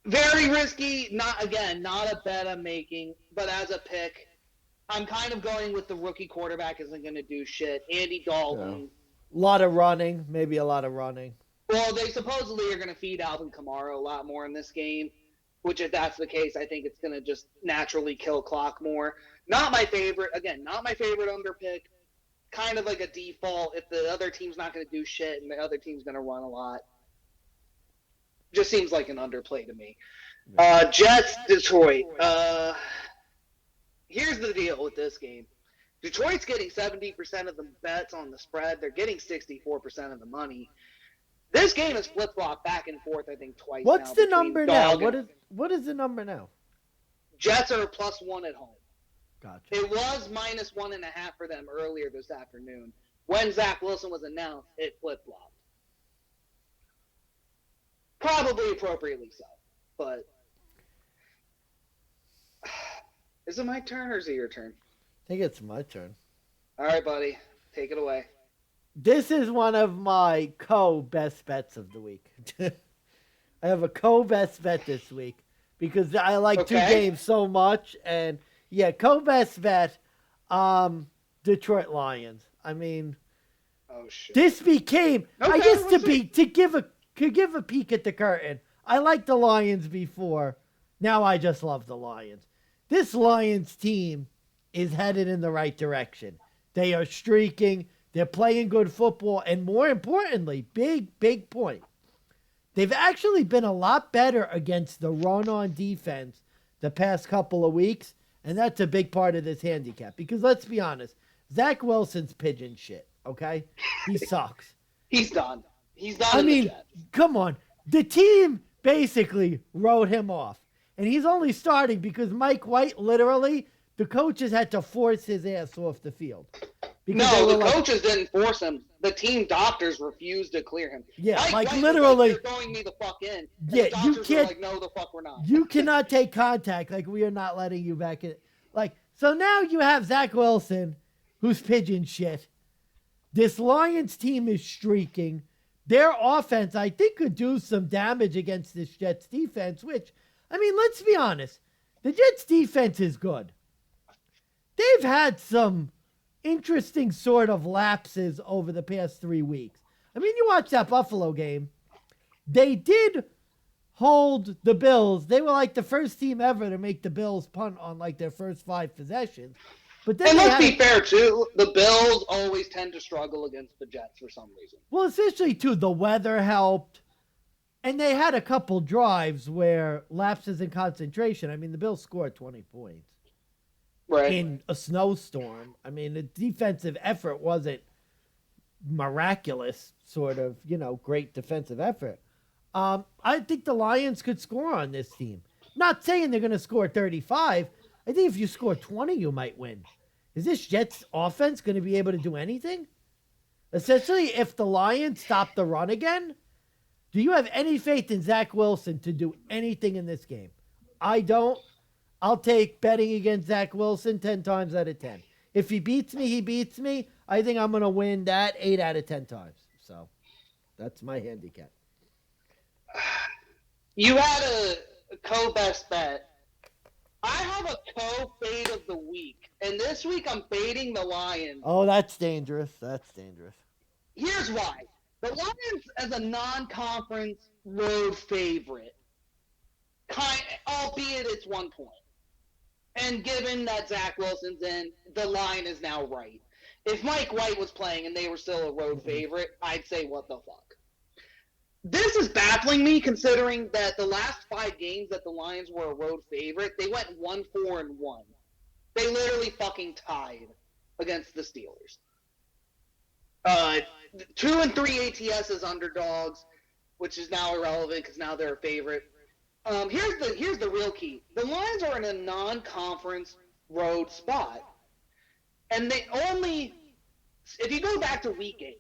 Very risky. Not a bet I'm making, but as a pick, I'm kind of going with the rookie quarterback isn't going to do shit. Andy Dalton. A lot of running, maybe a lot of running. Well, they supposedly are going to feed Alvin Kamara a lot more in this game, which if that's the case, I think it's going to just naturally kill clock more. Not my favorite. Again, not my favorite under pick. Kind of like a default if the other team's not going to do shit and the other team's going to run a lot. Just seems like an underplay to me. Jets, Detroit. Here's the deal with this game. Detroit's getting 70% of the bets on the spread. They're getting 64% of the money. This game is flip-flop back and forth, I think, twice. What's now the number now? and... What is the number now? Jets are +1 at home. Gotcha. It was minus 1.5 for them earlier this afternoon. When Zach Wilson was announced, it flip-flopped. Probably appropriately so, but is it my turn or is it your turn? I think it's my turn. All right, buddy. Take it away. This is one of my co-best bets of the week. I have a co-best bet this week because I like two games so much. And, yeah, co-best bet, Detroit Lions. I mean, oh shit. This became, I guess to give a peek at the curtain. I liked the Lions before. Now I just love the Lions. This Lions team is headed in the right direction. They are streaking. They're playing good football. And more importantly, big point. They've actually been a lot better against the run on defense the past couple of weeks. And that's a big part of this handicap. Because let's be honest, Zach Wilson's pigeon shit, okay? He sucks. He's done. I mean, come on. The team basically wrote him off. And he's only starting because Mike White, literally, the coaches had to force his ass off the field. No, the coaches didn't force him. The team doctors refused to clear him. Yeah, Mike White literally. You're throwing me the fuck in. Yeah, the doctors were like, no, the fuck we're not. You cannot take contact. Like, we are not letting you back in. Like, so now you have Zach Wilson, who's pigeon shit. This Lions team is streaking. Their offense, I think, could do some damage against this Jets defense, which, I mean, let's be honest. The Jets defense is good. They've had some interesting sort of lapses over the past 3 weeks. I mean, you watch that Buffalo game. They did hold the Bills. They were like the first team ever to make the Bills punt on like their first 5 possessions. But then and let's be fair, too. The Bills always tend to struggle against the Jets for some reason. Well, essentially, too, the weather helped. And they had a couple drives where lapses in concentration. I mean, the Bills scored 20 points. Right. In a snowstorm. I mean, the defensive effort wasn't miraculous, sort of, great defensive effort. I think the Lions could score on this team. Not saying they're going to score 35. I think if you score 20, you might win. Is this Jets offense going to be able to do anything? Essentially, if the Lions stop the run again, do you have any faith in Zach Wilson to do anything in this game? I don't. I'll take betting against Zach Wilson 10 times out of 10. If he beats me, he beats me. I think I'm going to win that 8 out of 10 times. So that's my handicap. You had a co-best bet. I have a co-fade of the week. And this week I'm fading the Lions. Oh, that's dangerous. Here's why. The Lions, as a non-conference road favorite, albeit it's 1 point. And given that Zach Wilson's in, the line is now right. If Mike White was playing and they were still a road favorite, I'd say what the fuck. This is baffling me considering that the last 5 games that the Lions were a road favorite, they went 1-4-1. They literally fucking tied against the Steelers. 2 and 3 ATS as underdogs, which is now irrelevant because now they're a favorite. Here's the real key. The Lions are in a non-conference road spot, and they only, if you go back to week 8,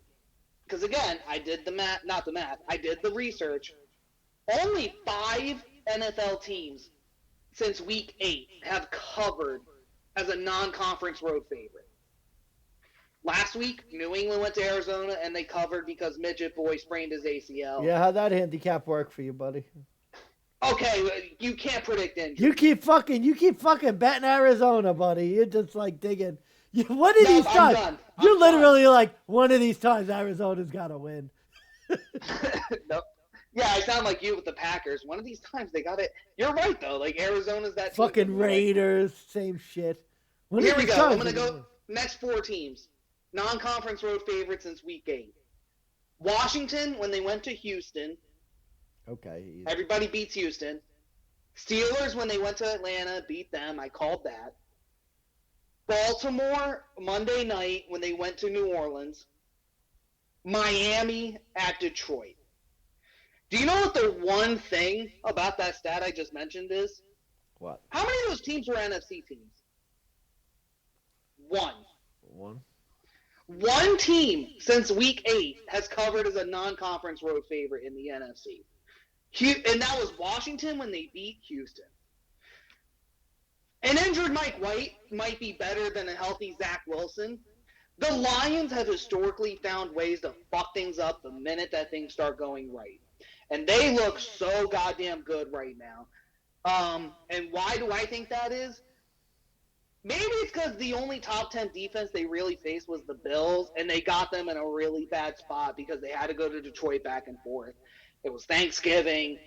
because again, I did the math, not the math, I did the research. Only 5 NFL teams since week 8 have covered as a non-conference road favorite. Last week, New England went to Arizona and they covered because Midget Boy sprained his ACL. Yeah, how'd that handicap work for you, buddy? Okay, you can't predict injury. You keep fucking betting Arizona, buddy. You're just like digging. One of these times, done. you're literally like, one of these times Arizona's got to win. Nope. Yeah, I sound like you with the Packers. One of these times they got it. You're right though. Like Arizona's that team. Fucking Raiders, same shit. Here we go. I'm gonna go next 4 teams. Non-conference road favorites since week 8. Washington when they went to Houston. Okay. Easy. Everybody beats Houston. Steelers when they went to Atlanta, beat them. I called that. Baltimore Monday night when they went to New Orleans. Miami at Detroit. Do you know what the one thing about that stat I just mentioned is? What? How many of those teams were NFC teams? One. One team since week 8 has covered as a non-conference road favorite in the NFC. And that was Washington when they beat Houston. An injured Mike White might be better than a healthy Zach Wilson. The Lions have historically found ways to fuck things up the minute that things start going right. And they look so goddamn good right now. And why do I think that is? Maybe it's because the only top 10 defense they really faced was the Bills, and they got them in a really bad spot because they had to go to Detroit back and forth. It was Thanksgiving,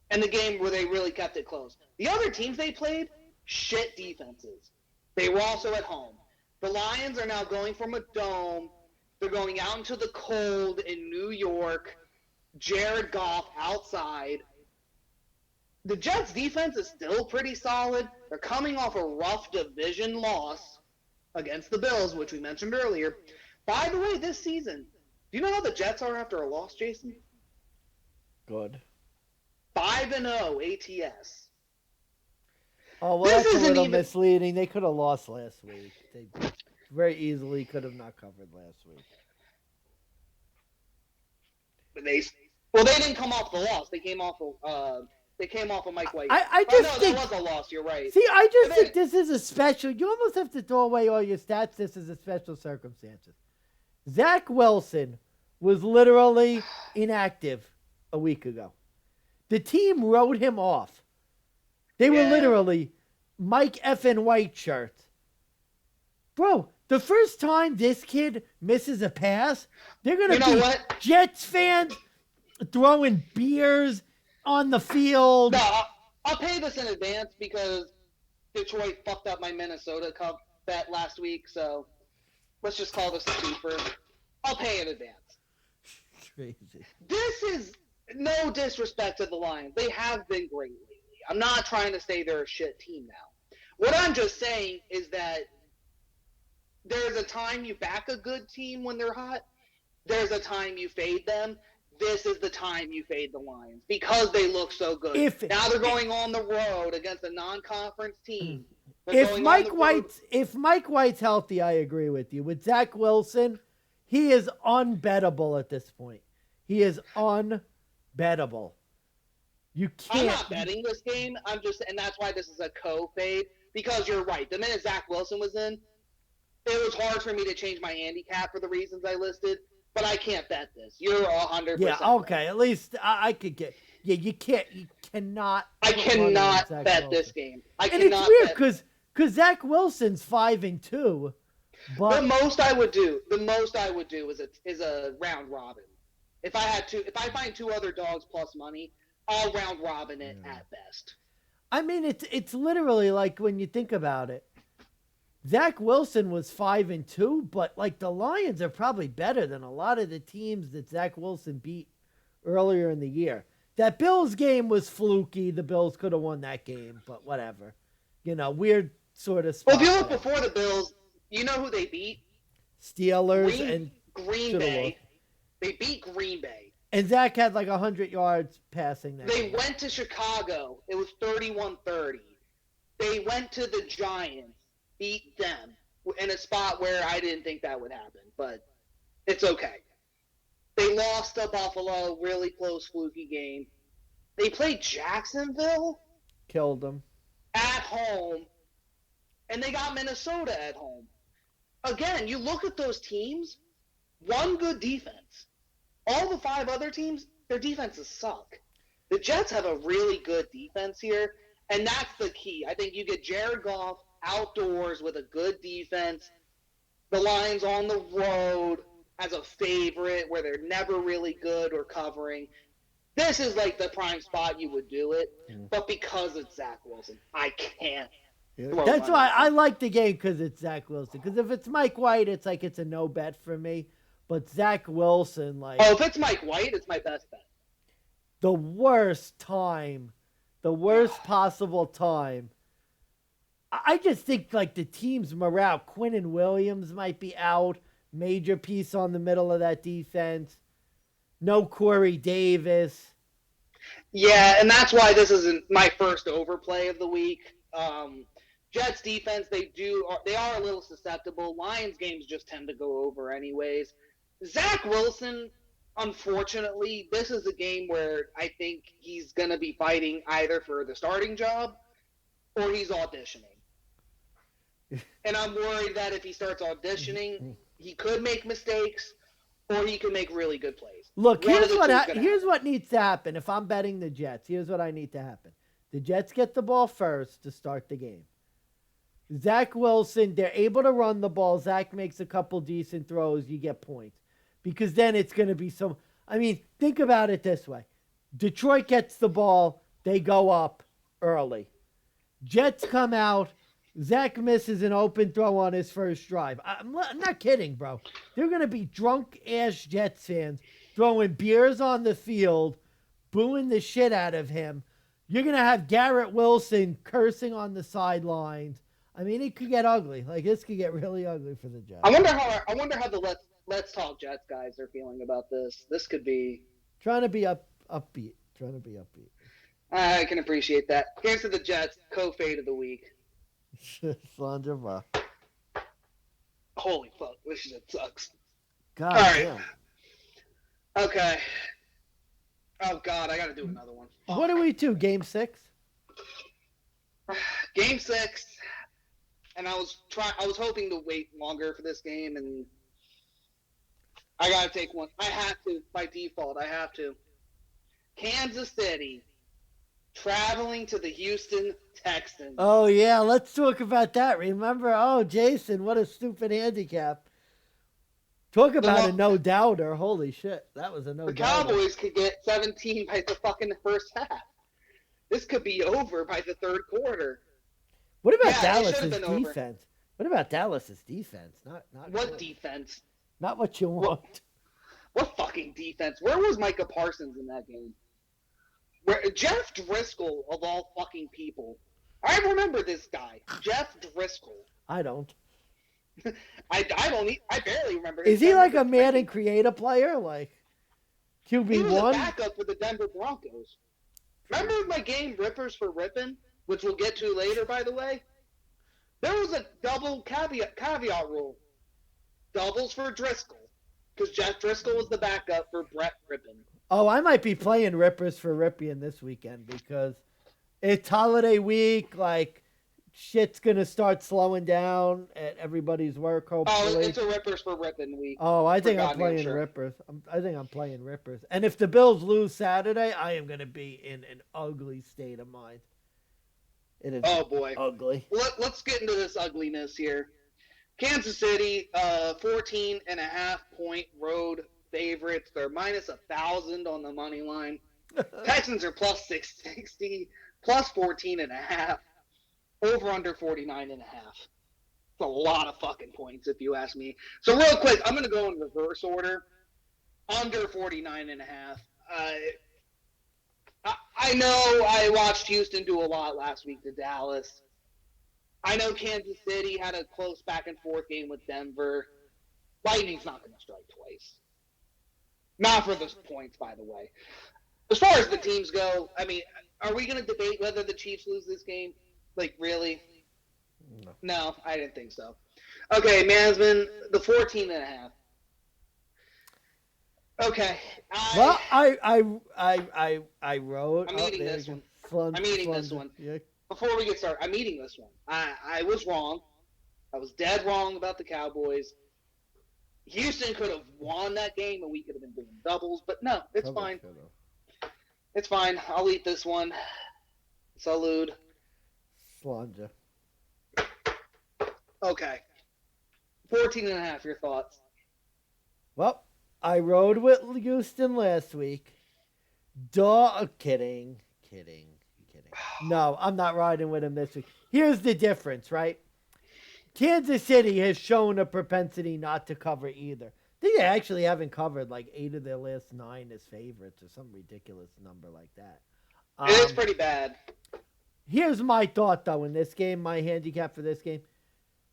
and the game where they really kept it close. The other teams they played, shit defenses. They were also at home. The Lions are now going from a dome. They're going out into the cold in New York. Jared Goff outside. The Jets' defense is still pretty solid. They're coming off a rough division loss against the Bills, which we mentioned earlier. By the way, this season, do you know how the Jets are after a loss, Jason? Good. 5-0 ATS. Oh, well, that's a little misleading. They could have lost last week. They very easily could have not covered last week. They didn't come off the loss. They came off of Mike White. I just think that was a loss. You're right. See, I just think this is a special. You almost have to throw away all your stats. This is a special circumstances. Zach Wilson was literally inactive a week ago. The team wrote him off. They were literally Mike effing White shirts. Bro, the first time this kid misses a pass, they're going to be Jets fans throwing beers on the field. No, I'll pay this in advance because Detroit fucked up my Minnesota Cup bet last week, so let's just call this a keeper. I'll pay in advance. Crazy. This is no disrespect to the Lions. They have been great lately. I'm not trying to say they're a shit team now. What I'm just saying is that there's a time you back a good team when they're hot. There's a time you fade them. This is the time you fade the Lions because they look so good. Now they're going on the road against a non-conference team. If Mike White's healthy, I agree with you. With Zach Wilson, he is unbettable at this point. He is unbettable. You can't. I'm not betting this game. And that's why this is a co-fade because you're right. The minute Zach Wilson was in, it was hard for me to change my handicap for the reasons I listed. But I can't bet this. You're 100%. Yeah, okay. At least I could get. Yeah, you cannot. I cannot bet this game. And it's weird because Zach Wilson's 5-2. But the most I would do is a round robin. If I find 2 other dogs plus money, I'll round robin it at best. I mean, it's literally like when you think about it. Zach Wilson was 5-2, but like the Lions are probably better than a lot of the teams that Zach Wilson beat earlier in the year. That Bills game was fluky. The Bills could have won that game, but whatever. Weird sort of spot. Well, if you look before the Bills, you know who they beat? Steelers and Green Bay. They beat Green Bay. And Zach had like 100 yards passing that They game. went to Chicago. It was 31-30. They went to the Giants, beat them in a spot where I didn't think that would happen, but it's okay. They lost to Buffalo, really close, fluky game. They played Jacksonville. Killed them. At home, and they got Minnesota at home. Again, you look at those teams, one good defense. All the 5 other teams, their defenses suck. The Jets have a really good defense here, and that's the key. I think you get Jared Goff outdoors with a good defense, the Lions on the road as a favorite where they're never really good or covering. This is like the prime spot you would do it, but because it's Zach Wilson, I can't. That's why I like the game, because it's Zach Wilson. Because if it's Mike White, it's like it's a no bet for me. But Zach Wilson, like... Oh, if it's Mike White, it's my best bet. The worst possible time. I just think, like, the team's morale. Quinnen Williams might be out. Major piece on the middle of that defense. No Corey Davis. Yeah, and that's why this isn't my first overplay of the week. Jets defense, they are a little susceptible. Lions games just tend to go over anyways. Zach Wilson, unfortunately, this is a game where I think he's going to be fighting either for the starting job or he's auditioning. And I'm worried that if he starts auditioning, he could make mistakes or he could make really good plays. Look, here's what needs to happen. If I'm betting the Jets, here's what I need to happen. The Jets get the ball first to start the game. Zach Wilson, they're able to run the ball. Zach makes a couple decent throws. You get points. Because then it's going to be so... I mean, think about it this way. Detroit gets the ball. They go up early. Jets come out. Zach misses an open throw on his first drive. I'm not kidding, bro. They're going to be drunk-ass Jets fans throwing beers on the field, booing the shit out of him. You're going to have Garrett Wilson cursing on the sidelines. I mean, it could get ugly. Like, this could get really ugly for the Jets. I wonder how the Let's Talk Jets guys are feeling about this. This could be... Trying to be upbeat. I can appreciate that. Here's to the Jets, co-fade of the week. Sandra. Holy fuck, this shit sucks. God damn. Okay. Oh god, I gotta do another one. What do we do? Game 6? Game 6. And I was hoping to wait longer for this game, and I gotta take one. I have to, by default, I have to. Kansas City traveling to the Houston Texans. Oh, yeah, let's talk about that. Remember, Jason, what a stupid handicap. Talk about a no-doubter. Holy shit, that was a no-doubter. The Cowboys could get 17 by the fucking first half. This could be over by the third quarter. What about Dallas's defense? What about Dallas's defense? Not what good. Defense? Not what you want. What fucking defense? Where was Micah Parsons in that game? Jeff Driscoll, of all fucking people. I remember this guy, Jeff Driscoll. I don't. I barely remember. Is he like a Madden creator player? Like QB1? He was a backup for the Denver Broncos. Remember my game Rippers for Rippin', which we'll get to later, by the way? There was a double caveat rule. Doubles for Driscoll. Because Jeff Driscoll was the backup for Brett Rippin. Oh, I might be playing Rippers for Ripien this weekend because it's holiday week. Like, shit's going to start slowing down at everybody's work, hopefully. Oh, it's a Rippers for Rippin' week. Oh, I think I'm playing Rippers. I think I'm playing Rippers. And if the Bills lose Saturday, I am going to be in an ugly state of mind. It is ugly. Let's get into this ugliness here. Kansas City, 14.5-point road favorites. They're minus 1,000 on the money line. Texans are plus 660, plus 14.5, over under 49.5. It's a lot of fucking points if you ask me. So real quick, I'm going to go in reverse order. Under 49.5. I know I watched Houston do a lot last week to Dallas. I know Kansas City had a close back and forth game with Denver. Lightning's not going to strike twice. Not for the points, by the way. As far as the teams go, I mean, are we going to debate whether the Chiefs lose this game? Like, really? No, I didn't think so. Okay, Mansman, the 14.5. Okay. Well, I wrote. I'm eating this one. I'm eating this one. Yeah. Before we get started, I'm eating this one. I was wrong. I was dead wrong about the Cowboys. Houston could have won that game, and we could have been doing doubles, but no, it's fine. It's fine. I'll eat this one. Salud. Slanja. Okay. 14.5, your thoughts? Well, I rode with Houston last week. Kidding. No, I'm not riding with him this week. Here's the difference, right? Kansas City has shown a propensity not to cover either. I think they actually haven't covered like 8 of their last 9 as favorites or some ridiculous number like that. It is pretty bad. Here's my thought, though, in this game, my handicap for this game.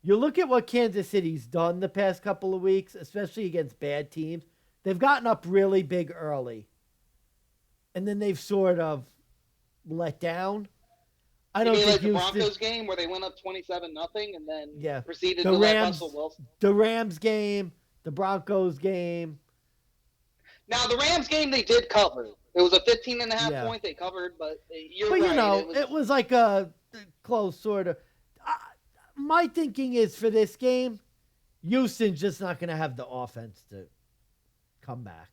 You look at what Kansas City's done the past couple of weeks, especially against bad teams. They've gotten up really big early. And then they've sort of let down. I don't think like the Houston, Broncos game where they went up 27-0 and then proceeded the to let Rams, Russell Wilson. The Rams game, the Broncos game. Now, the Rams game they did cover. It was a 15.5 point they covered, but you're right. But, you know, it was like a close sort of. My thinking is for this game, Houston's just not going to have the offense to come back.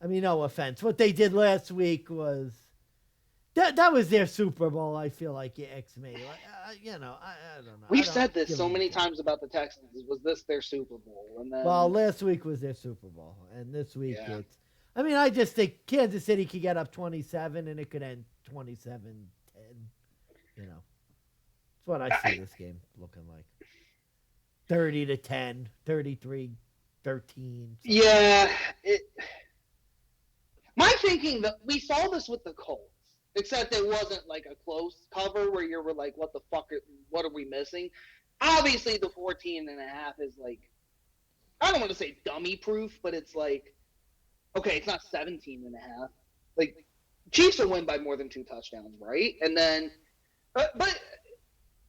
I mean, no offense. What they did last week was that was their Super Bowl. I feel like you ex me. You know, I don't know. We've said this so many times about the Texans. Was this their Super Bowl? And then, well, last week was their Super Bowl, and this week it's. I mean, I just think Kansas City could get up 27, and it could end 27-10. You know, that's what I see this game looking like. 30-10, 33-13. Yeah. My thinking that we saw this with the Colts, except it wasn't like a close cover where you were like, what the fuck, what are we missing? Obviously, the 14.5 is like, I don't want to say dummy proof, but it's like, okay, it's not 17.5. Like, Chiefs will win by more than 2 touchdowns, right? And then, but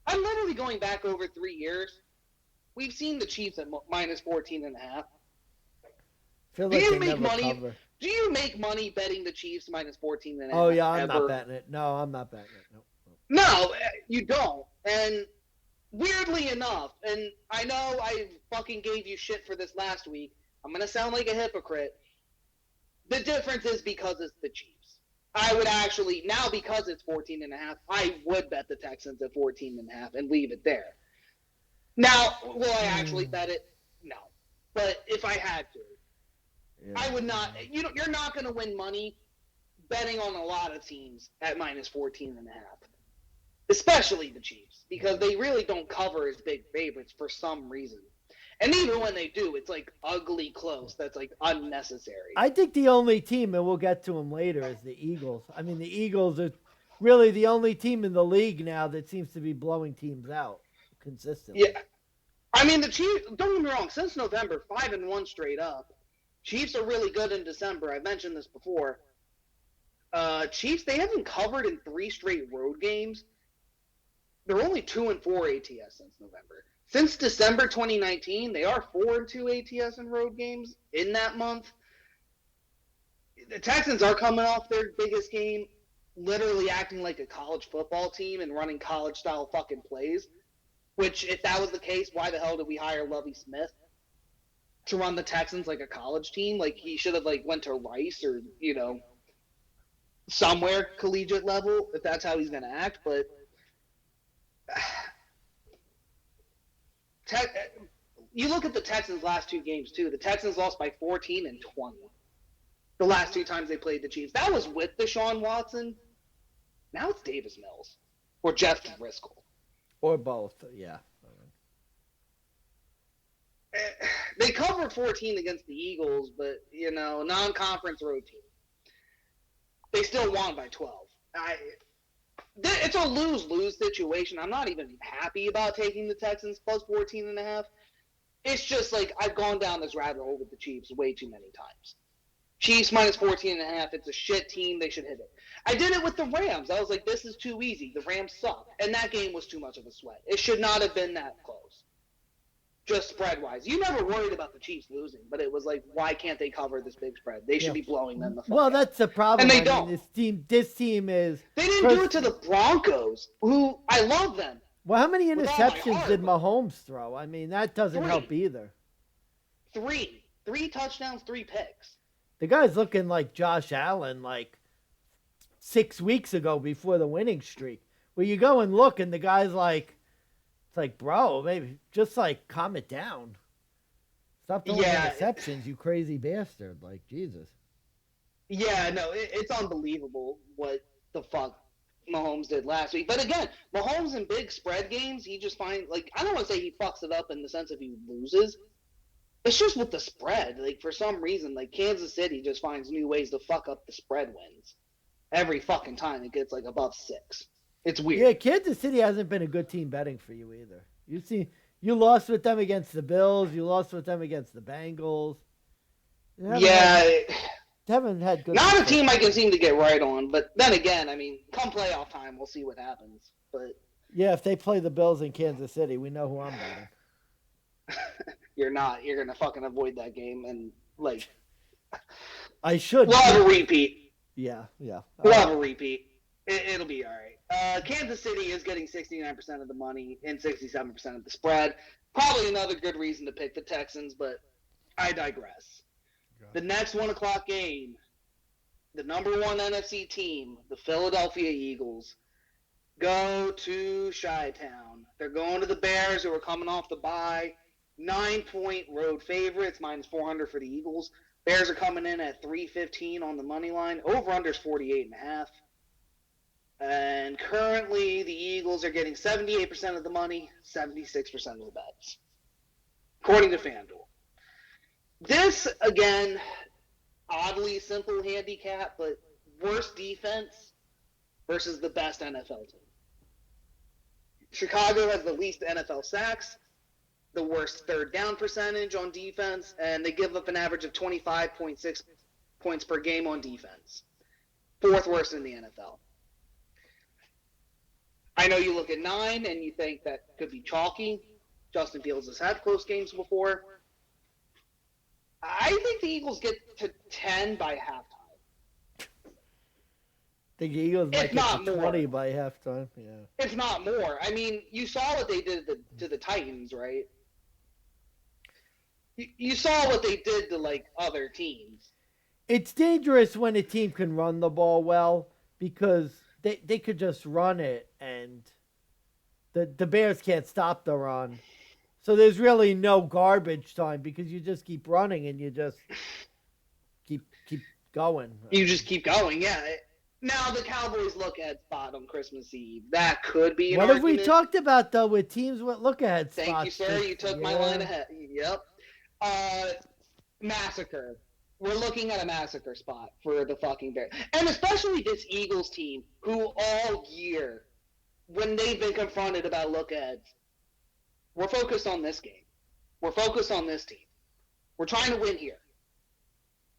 I'm literally going back over 3 years. We've seen the Chiefs at minus 14.5. Feel like they never cover. Do you make money betting the Chiefs minus 14.5? Oh, yeah, I'm not betting it. No, I'm not betting it. Nope. No, you don't. And weirdly enough, and I know I fucking gave you shit for this last week. I'm going to sound like a hypocrite. The difference is because it's the Chiefs. I would actually, now because it's 14.5, I would bet the Texans at 14.5 and leave it there. Now, will I actually bet it? No. But if I had to, I would not. You're not going to win money betting on a lot of teams at minus 14.5, especially the Chiefs, because they really don't cover as big favorites for some reason. And even when they do, it's like ugly close. That's like unnecessary. I think the only team, and we'll get to them later, is the Eagles. I mean, the Eagles are really the only team in the league now that seems to be blowing teams out consistently. Yeah. I mean, the Chiefs, don't get me wrong, since November, 5-1 straight up. Chiefs are really good in December. I've mentioned this before. Chiefs, they haven't covered in 3 straight road games. They're only 2-4 ATS since November. Since December 2019, they are 4-2 ATS in road games in that month. The Texans are coming off their biggest game, literally acting like a college football team and running college-style fucking plays. Which, if that was the case, why the hell did we hire Lovie Smith to run the Texans like a college team? Like, he should have, like, went to Rice or, you know, somewhere collegiate level, if that's how he's going to act. But you look at the Texans' last 2 games, too. The Texans lost by 14 and 20 the last 2 times they played the Chiefs. That was with Deshaun Watson. Now it's Davis Mills or Jeff Driscoll. Or both, yeah. They covered 14 against the Eagles, but, you know, non-conference road team. They still won by 12. It's a lose-lose situation. I'm not even happy about taking the Texans plus 14.5. It's just like I've gone down this rabbit hole with the Chiefs way too many times. Chiefs minus 14.5. It's a shit team. They should hit it. I did it with the Rams. I was like, this is too easy. The Rams suck. And that game was too much of a sweat. It should not have been that close. Just spread-wise. You never worried about the Chiefs losing, but it was like, why can't they cover this big spread? They should be blowing them the fuck out. That's the problem. And they don't. This team is... They didn't do it to the Broncos, who I love them. Well, how many interceptions did Mahomes throw? I mean, that doesn't help either. 3 touchdowns, 3 picks. The guy's looking like Josh Allen like 6 weeks ago before the winning streak. Where you go and look and the guy's like, it's like, bro, maybe just like calm it down. Stop throwing interceptions, you crazy bastard. Like, Jesus. Yeah, no, it's unbelievable what the fuck Mahomes did last week. But again, Mahomes in big spread games, he just finds, like, I don't want to say he fucks it up in the sense of he loses. It's just with the spread. Like, for some reason, like, Kansas City just finds new ways to fuck up the spread wins. Every fucking time it gets, like, above 6. It's weird. Yeah, Kansas City hasn't been a good team betting for you either. You lost with them against the Bills. You lost with them against the Bengals. Haven't had good. Not a team I can seem to get right on, but then again, I mean, come playoff time, we'll see what happens. But yeah, if they play the Bills in Kansas City, we know who I'm betting. You're not. You're gonna fucking avoid that game, and like, I should. We'll have a repeat. Yeah. We'll have a repeat. It'll be all right. Kansas City is getting 69% of the money and 67% of the spread. Probably another good reason to pick the Texans, but I digress. The next 1 o'clock game, the number 1 NFC team, the Philadelphia Eagles, go to Chi-Town. They're going to the Bears, who are coming off the bye. 9-point road favorites, minus 400 for the Eagles. Bears are coming in at 315 on the money line. Over-under is 48.5. And currently, the Eagles are getting 78% of the money, 76% of the bets, according to FanDuel. This, again, oddly simple handicap, but worst defense versus the best NFL team. Chicago has the least NFL sacks, the worst third down percentage on defense, and they give up an average of 25.6 points per game on defense. 4th worst in the NFL. I know you look at 9 and you think that could be chalky. Justin Fields has had close games before. I think the Eagles get to 10 by halftime. The Eagles might get to 20 by halftime. Yeah. It's not more. I mean, you saw what they did to the Titans, right? You saw what they did to, like, other teams. It's dangerous when a team can run the ball well because they could just run it and the Bears can't stop the run. So there's really no garbage time because you just keep running and you just keep going. You just keep going, yeah. Now the Cowboys look ahead spot on Christmas Eve. That could be an argument. What have we talked about though with teams with look ahead spots? Thank you, sir. You took my line ahead. Yep. Massacre. We're looking at a massacre spot for the fucking Bears. And especially this Eagles team who all year, when they've been confronted about look aheads, we're focused on this game. We're focused on this team. We're trying to win here.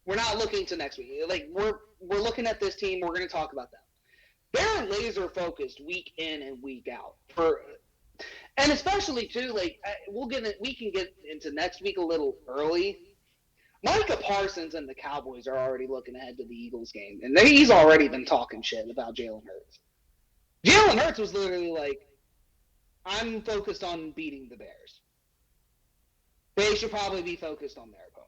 We're not looking to next week. Like we're looking at this team. We're going to talk about them. They're laser focused week in and week out. And especially too, like we can get into next week a little early. Micah Parsons and the Cowboys are already looking ahead to the Eagles game, and he's already been talking shit about Jalen Hurts. Jalen Hurts was literally like, I'm focused on beating the Bears. They should probably be focused on their opponent.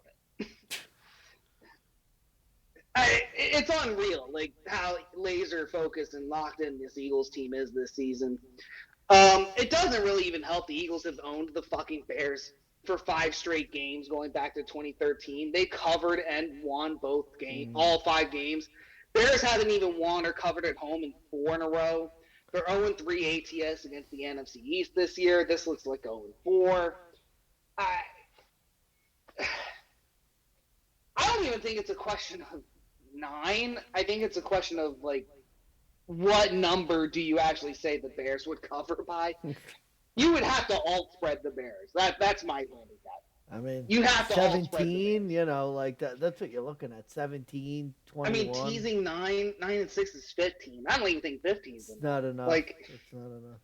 It's unreal, like how laser focused and locked in this Eagles team is this season. It doesn't really even help. The Eagles have owned the fucking Bears for 5 straight games going back to 2013. They covered and won both games, all 5 games. Bears haven't even won or covered at home in 4 in a row. They're 0-3 ATS against the NFC East this year. This looks like 0-4. I don't even think it's a question of 9. I think it's a question of like what number do you actually say the Bears would cover by? You would have to alt spread the Bears. That's my handicap. I mean, You have to alt spread the 17, Bears. you know, like that's what you're looking at. 17, I mean, 21. teasing 9 and 6 is 15. I don't even think 15 is It's enough. not enough. Like, it's not enough.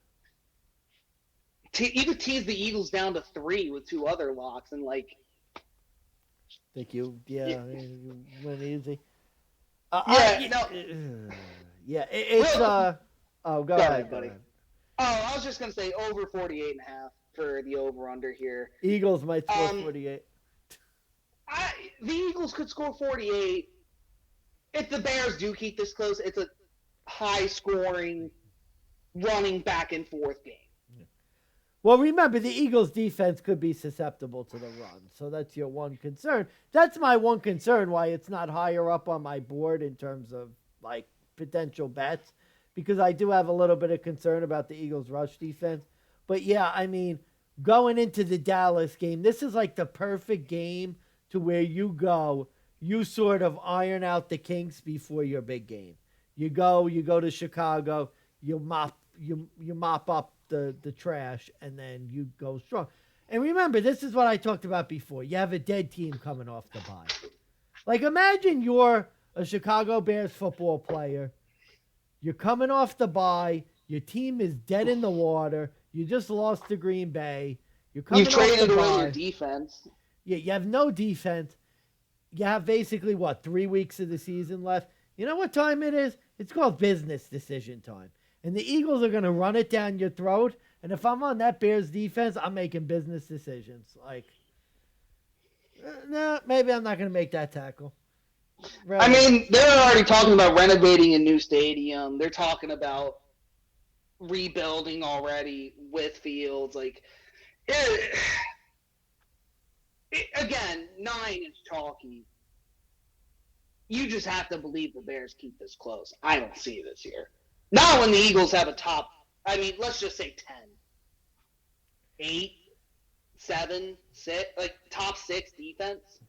you could tease the Eagles down to 3 with 2 other locks, and like, Think you, you went easy. Yeah, it's Oh, go ahead, buddy. ahead. Oh, I was just gonna say over 48.5 for the over under here. Eagles might score 48. The Eagles could score 48. If the Bears do keep this close, it's a high scoring, running back and forth game. Well, remember, the Eagles' defense could be susceptible to the run. So that's your one concern. That's my one concern why it's not higher up on my board in terms of, like, potential bets. Because I do have a little bit of concern about the Eagles' rush defense. But, yeah, I mean, going into the Dallas game, this is like the perfect game to where you sort of iron out the kinks before your big game. You go to Chicago, you mop up the trash, and then you go strong. And remember, this is what I talked about before. You have a dead team coming off the bye. Like, imagine you're a Chicago Bears football player. You're coming off the bye. Your team is dead in the water. You just lost to Green Bay. You're coming You've traded off the away bye. your defense. Yeah, you have no defense. You have basically, 3 weeks of the season left. You know what time it is? It's called business decision time. And the Eagles are going to run it down your throat. And if I'm on that Bears defense, I'm making business decisions. Like, no, maybe I'm not going to make that tackle. Right. I mean, they're already talking about renovating a new stadium. They're talking about rebuilding already with Fields. Like, again, 9 is chalky. You just have to believe the Bears keep this close. I don't see this year. Not when the Eagles have a top, let's just say 10, 8, 7, 6, like top 6 defense.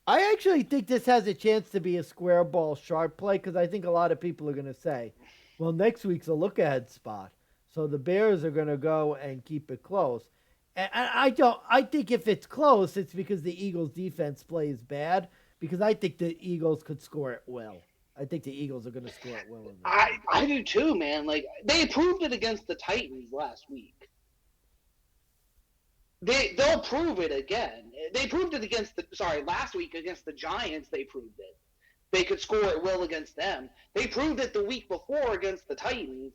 I actually think this has a chance to be a square ball sharp play because I think a lot of people are going to say, well, next week's a look ahead spot. So the Bears are going to go and keep it close. And I think if it's close, it's because the Eagles defense plays bad because I think the Eagles could score it well. I think the Eagles are going to score it well. I do too, man. Like, they proved it against the Titans last week. They'll prove it again. They proved it last week against the Giants. They proved it. They could score at will against them. They proved it the week before against the Titans.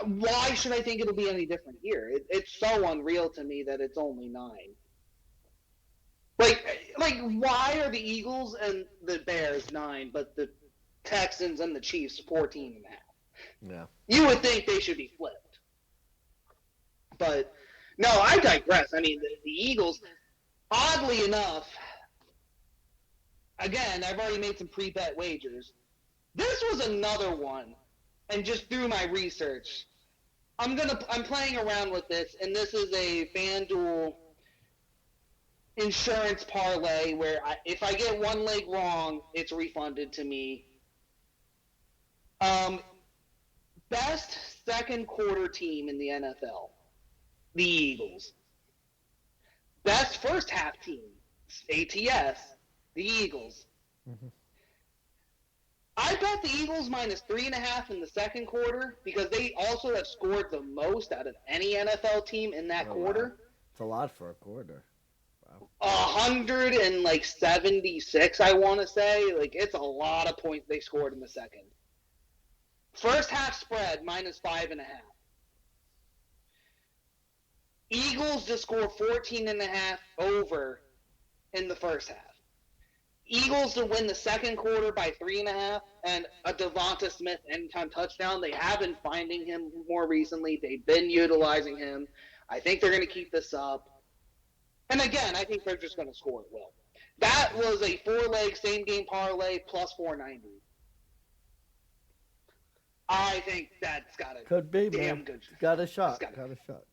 Why should I think it'll be any different here? It's so unreal to me that it's only 9. Like, why are the Eagles and the Bears 9, but the Texans and the Chiefs 14.5? Yeah. You would think they should be flipped. But, no, I digress. I mean, the Eagles, oddly enough, again, I've already made some pre-bet wagers. This was another one, and just through my research, I'm playing around with this, and this is a FanDuel insurance parlay where if I get one leg wrong, it's refunded to me. Best second quarter team in the NFL. The Eagles. Best first half team, ATS, the Eagles. Mm-hmm. I bet the Eagles minus 3.5 in the second quarter because they also have scored the most out of any NFL team in that quarter. It's a lot for a quarter. Wow. 176, I want to say. Like, it's a lot of points they scored in the second. First half spread minus 5.5. Eagles to score 14.5 over in the first half. Eagles to win the second quarter by 3.5 and a Devonta Smith anytime touchdown. They have been finding him more recently. They've been utilizing him. I think they're going to keep this up. And again, I think they're just going to score it well. That was a 4-leg same-game parlay plus 490. I think that's got a could be damn man. good. Got a shot. Got a shot.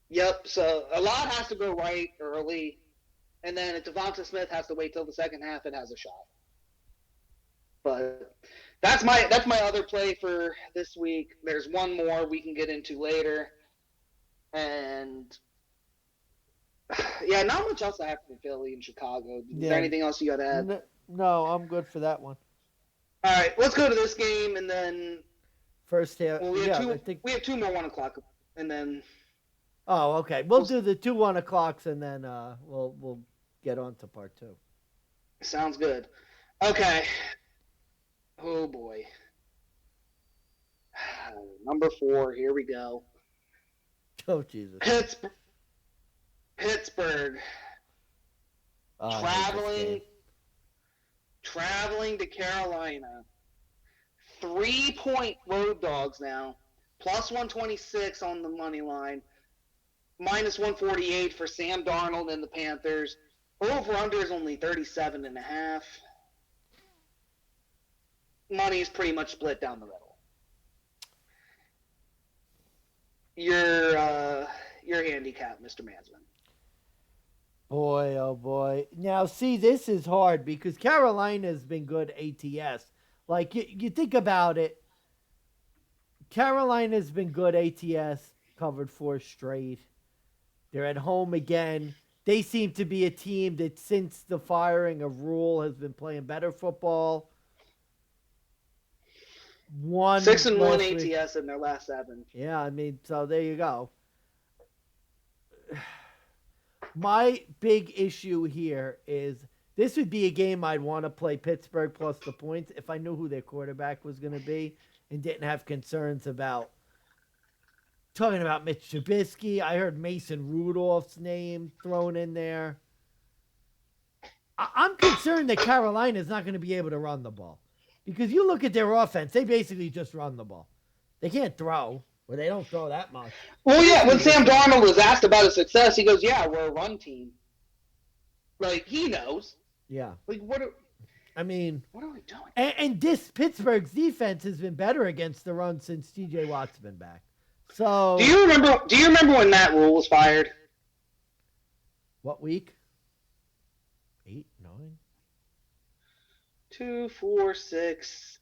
Yep. So a lot has to go right early. And then if Devonta Smith has to wait till the second half, it has a shot. But that's my other play for this week. There's one more we can get into later. And yeah, not much else I have for Philly and Chicago. Is there anything else you got to add? No, I'm good for that one. All right, let's go to this game and then first half. Well, we have two more 1 o'clock, and then. Oh, okay. We'll do the 2 1 o'clocks, and then we'll get on to part 2. Sounds good. Okay. Oh boy. Number 4. Here we go. Oh Jesus. Pittsburgh. Traveling to Carolina. 3-point road dogs now. Plus 126 on the money line. Minus 148 for Sam Darnold and the Panthers. Over-under is only 37.5. Money is pretty much split down the middle. Your handicap, Mr. Mansman. Boy, oh boy. Now, see, this is hard because Carolina's been good ATS. Like, you think about it. Carolina's been good ATS, covered 4 straight. They're at home again. They seem to be a team that, since the firing of Rule, has been playing better football. 6-1 ATS in their last 7. Yeah, I mean, so there you go. My big issue here is this would be a game I'd want to play Pittsburgh plus the points if I knew who their quarterback was going to be and didn't have concerns about talking about Mitch Trubisky. I heard Mason Rudolph's name thrown in there. I'm concerned that Carolina is not going to be able to run the ball because you look at their offense, they basically just run the ball. They can't throw. Well, they don't throw that much. Well, yeah, when Sam Darnold was asked about his success, he goes, yeah, we're a run team. Like, he knows. Yeah. Like, what are we doing? And this Pittsburgh's defense has been better against the run since T.J. Watt's been back. So Do you remember when Matt Rule was fired? What week? 8, 9? 2, 4, 6,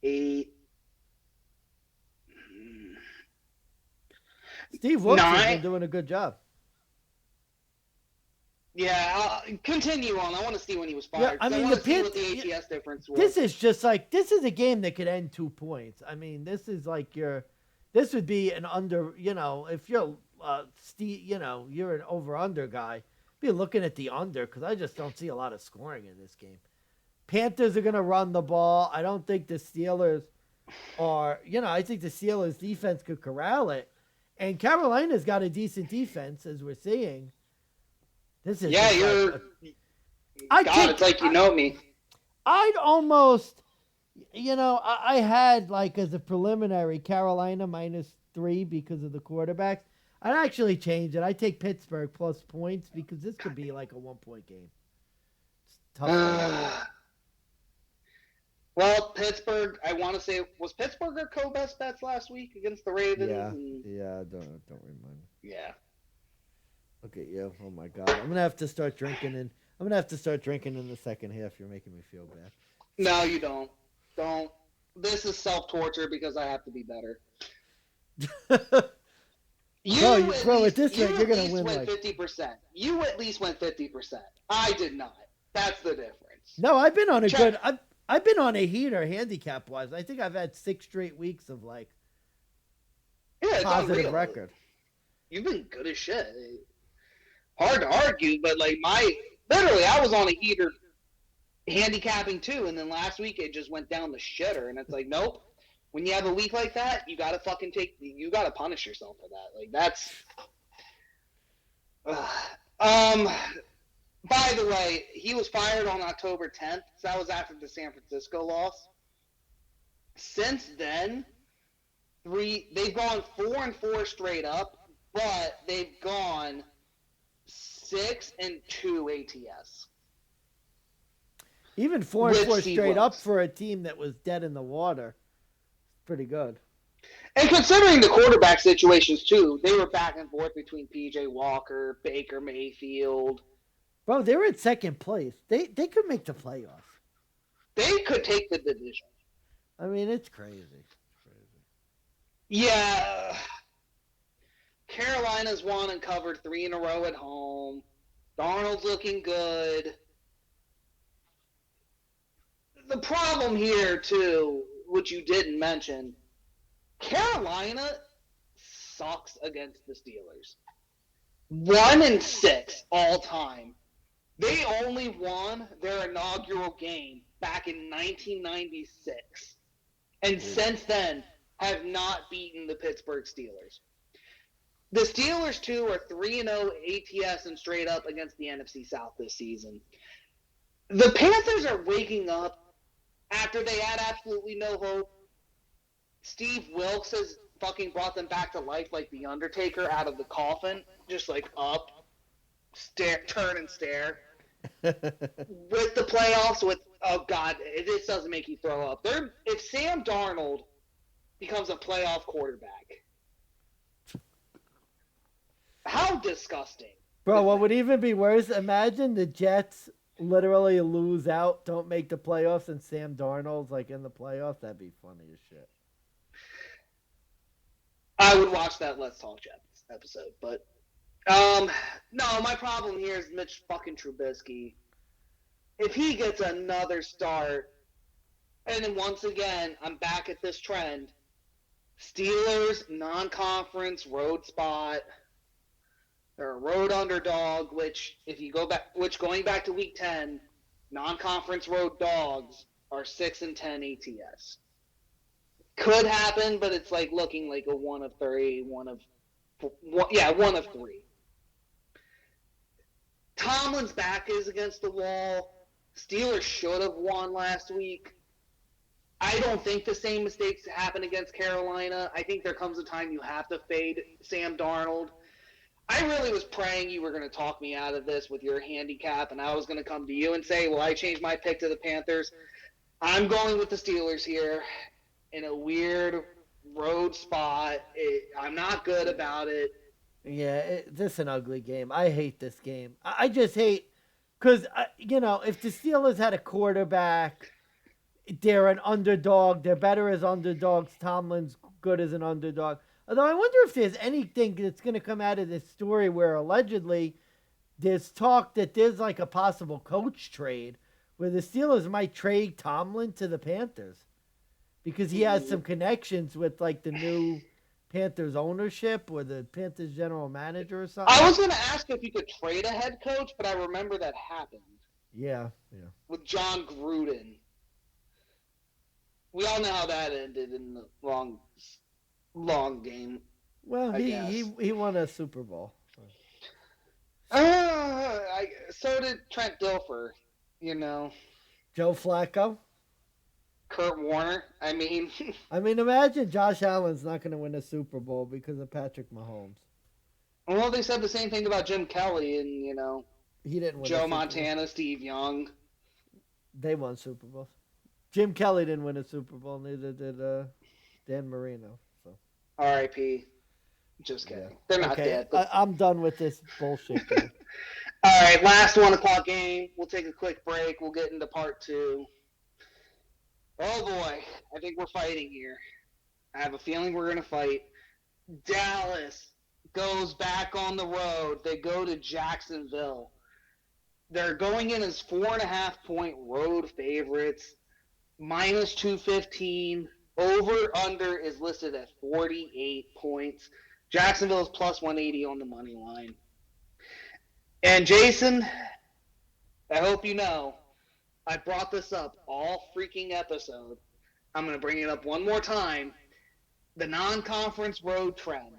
8. Steve Wilkes has been doing a good job. Yeah, continue on. I want to see when he was fired. Yeah, I mean, what the ATS difference was. This is just like, this is a game that could end 2 points. I mean, this is like this would be an under, if you're, you're an over-under guy, be looking at the under because I just don't see a lot of scoring in this game. Panthers are going to run the ball. I don't think the Steelers are, I think the Steelers defense could corral it. And Carolina's got a decent defense, as we're seeing. This is it's like you know me. I'd almost, I had like as a preliminary Carolina -3 because of the quarterbacks. I'd actually change it. I take Pittsburgh plus points because this could be like a 1-point game. It's tough. Well, Pittsburgh, I want to say, was Pittsburgh our co-best bets last week against the Ravens? Yeah, don't remind me. Yeah. Look at you. Oh, my God. I'm going to have to start drinking in the second half. You're making me feel bad. No, you don't. Don't. This is self-torture because I have to be better. You throw it this way, you're going to win. 50%. You at least went 50%. I did not. That's the difference. No, I've been on a good... I've been on a heater handicap-wise. I think I've had 6 straight weeks of, positive record. You've been good as shit. Hard to argue, but, literally, I was on a heater handicapping, too, and then last week it just went down the shitter, and it's like, nope. When you have a week like that, you gotta you gotta punish yourself for that. That's... By the way, he was fired on October 10th, so that was after the San Francisco loss. Since then, they've gone 4-4 straight up, but they've gone 6-2 ATS. Even 4-4 straight up for a team that was dead in the water. Pretty good. And considering the quarterback situations, too, they were back and forth between P.J. Walker, Baker Mayfield. Bro, they were in second place. They could make the playoffs. They could take the division. I mean, it's crazy. Yeah. Carolina's won and covered 3 in a row at home. Darnold's looking good. The problem here, too, which you didn't mention, Carolina sucks against the Steelers. 1-6 all time. They only won their inaugural game back in 1996. And since then, have not beaten the Pittsburgh Steelers. The Steelers, too, are 3-0 ATS and straight up against the NFC South this season. The Panthers are waking up after they had absolutely no hope. Steve Wilkes has fucking brought them back to life like the Undertaker out of the coffin. Just like up, stare, turn and stare. With the playoffs, oh God, this doesn't make you throw up. If Sam Darnold becomes a playoff quarterback, how disgusting. Bro, what would even be worse? Imagine the Jets literally lose out, don't make the playoffs, and Sam Darnold's like in the playoffs. That'd be funny as shit. I would watch that Let's Talk Jets episode, but no, my problem here is Mitch fucking Trubisky. If he gets another start, and then once again, I'm back at this trend. Steelers, non-conference, road spot. They're a road underdog, which going back to week 10, non-conference road dogs are 6-10 ATS. Could happen, but it's like looking like a 1 of 3, 1 of 3. Tomlin's back is against the wall. Steelers should have won last week. I don't think the same mistakes happen against Carolina. I think there comes a time you have to fade Sam Darnold. I really was praying you were going to talk me out of this with your handicap, and I was going to come to you and say, well, I changed my pick to the Panthers. I'm going with the Steelers here in a weird road spot. I'm not good about it. Yeah, this is an ugly game. I hate this game. I just hate because, if the Steelers had a quarterback, they're an underdog. They're better as underdogs. Tomlin's good as an underdog. Although I wonder if there's anything that's going to come out of this story where allegedly there's talk that there's like a possible coach trade where the Steelers might trade Tomlin to the Panthers because he has some connections with like the new Panthers ownership or the Panthers general manager or something. I was going to ask if you could trade a head coach, but I remember that happened. Yeah. With John Gruden. We all know how that ended in the long game. Well, he won a Super Bowl. So did Trent Dilfer, Joe Flacco. Kurt Warner. I mean, imagine Josh Allen's not going to win a Super Bowl because of Patrick Mahomes. Well, they said the same thing about Jim Kelly and, he didn't win Joe Montana, Steve Young. They won Super Bowls. Jim Kelly didn't win a Super Bowl, neither did Dan Marino. So R.I.P. Just kidding. Yeah. They're not dead. But... I'm done with this bullshit game. All right, last 1 o'clock game. We'll take a quick break. We'll get into part 2. Oh, boy. I think we're fighting here. I have a feeling we're going to fight. Dallas goes back on the road. They go to Jacksonville. They're going in as 4.5-point road favorites. Minus 215. Over-under is listed at 48 points. Jacksonville is plus 180 on the money line. And Jason, I hope you know, I brought this up all freaking episode. I'm going to bring it up one more time. The non-conference road trend.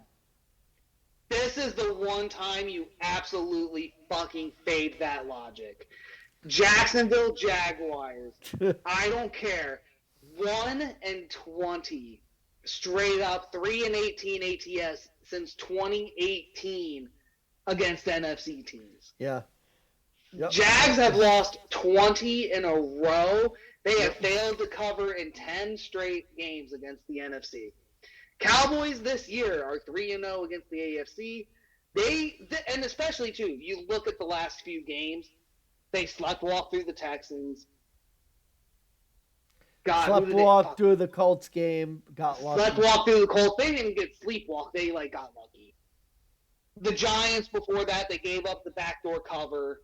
This is the one time you absolutely fucking fade that logic. Jacksonville Jaguars. I don't care. 1-20. Straight up 3-18 ATS since 2018 against NFC teams. Yeah. Yep. Jags have lost 20 in a row. They have failed to cover in 10 straight games against the NFC. Cowboys this year are 3-0 against the AFC. And especially too, you look at the last few games, they sleptwalk through the Texans. God, Sleptwalk through the Colts game, got lucky. Sleptwalk through the Colts. They didn't get sleepwalk. They got lucky. The Giants before that, they gave up the backdoor cover.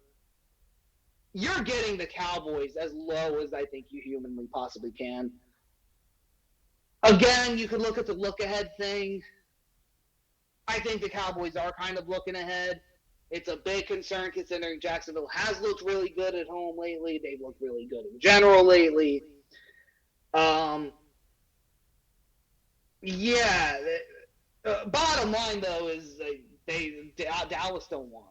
You're getting the Cowboys as low as I think you humanly possibly can. Again, you could look at the look-ahead thing. I think the Cowboys are kind of looking ahead. It's a big concern considering Jacksonville has looked really good at home lately. They've looked really good in general lately. Yeah. Bottom line, though, is Dallas still won.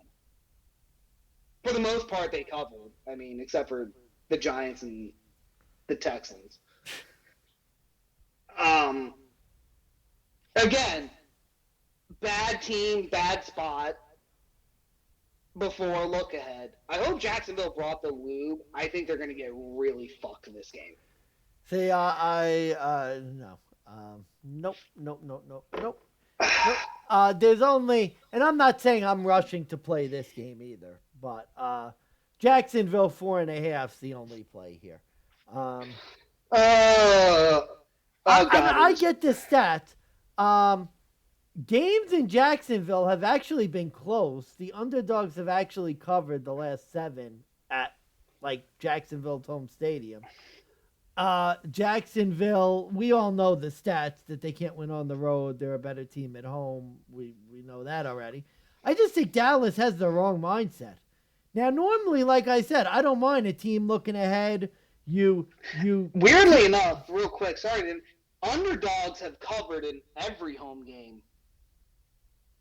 For the most part, they covered. I mean, except for the Giants and the Texans. Again, bad team, bad spot before look ahead. I hope Jacksonville brought the lube. I think they're going to get really fucked in this game. See, no. Nope. There's only, and I'm not saying I'm rushing to play this game either, but Jacksonville 4.5's the only play here. I get the stats. Games in Jacksonville have actually been close. The underdogs have actually covered the last 7 at Jacksonville's home stadium. Jacksonville, we all know the stats that they can't win on the road. They're a better team at home. We know that already. I just think Dallas has the wrong mindset. Now, normally, like I said, I don't mind a team looking ahead. Weirdly enough, real quick, sorry, underdogs have covered in every home game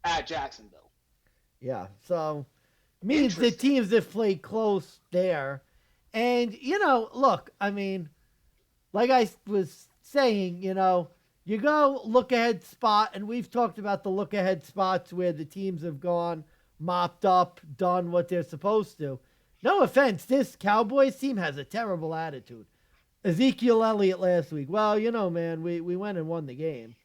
at Jacksonville. Yeah, so means the teams that play close there. And, look, I mean, like I was saying, you go look ahead spot, and we've talked about the look ahead spots where the teams have gone, mopped up, done what they're supposed to. No offense, this Cowboys team has a terrible attitude. Ezekiel Elliott last week. Well, man, we went and won the game.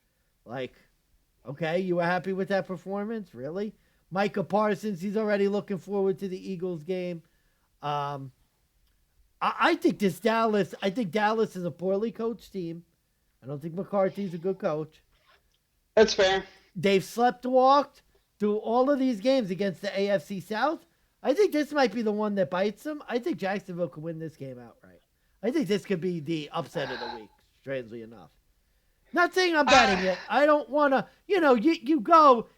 Okay, you were happy with that performance? Really? Micah Parsons, he's already looking forward to the Eagles game. I think Dallas is a poorly coached team. I don't think McCarthy's a good coach. That's fair. They've sleptwalked through all of these games against the AFC South. I think this might be the one that bites them. I think Jacksonville could win this game outright. I think this could be the upset of the week, strangely enough. Not saying I'm betting it. I don't want to, you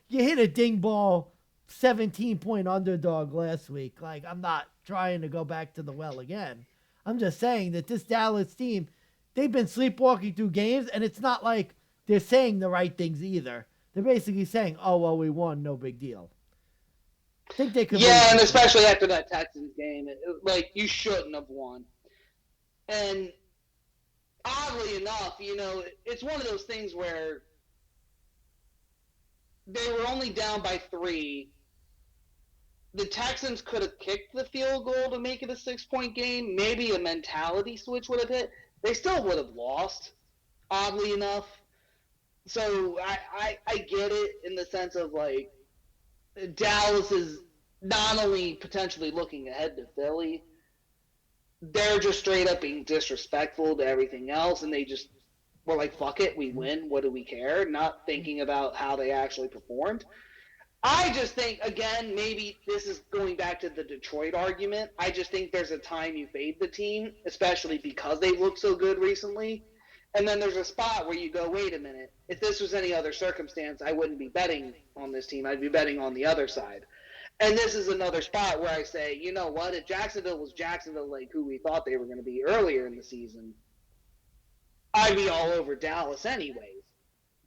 hit a ding ball 17-point underdog last week. I'm not trying to go back to the well again. I'm just saying that this Dallas team, they've been sleepwalking through games, and it's not like they're saying the right things either. They're basically saying, oh, well, we won, no big deal. I think they could. Yeah, and especially after that Texans game, you shouldn't have won. And oddly enough, it's one of those things where they were only down by 3. The Texans could have kicked the field goal to make it a 6-point game. Maybe a mentality switch would have hit. They still would have lost, oddly enough. So I get it in the sense of Dallas is not only potentially looking ahead to Philly, they're just straight up being disrespectful to everything else, and they just were like, fuck it, we win, what do we care? Not thinking about how they actually performed. I just think, again, maybe this is going back to the Detroit argument. I just think there's a time you fade the team, especially because they've looked so good recently. And then there's a spot where you go, wait a minute, if this was any other circumstance, I wouldn't be betting on this team. I'd be betting on the other side. And this is another spot where I say, you know what, if Jacksonville was Jacksonville who we thought they were going to be earlier in the season, I'd be all over Dallas anyways.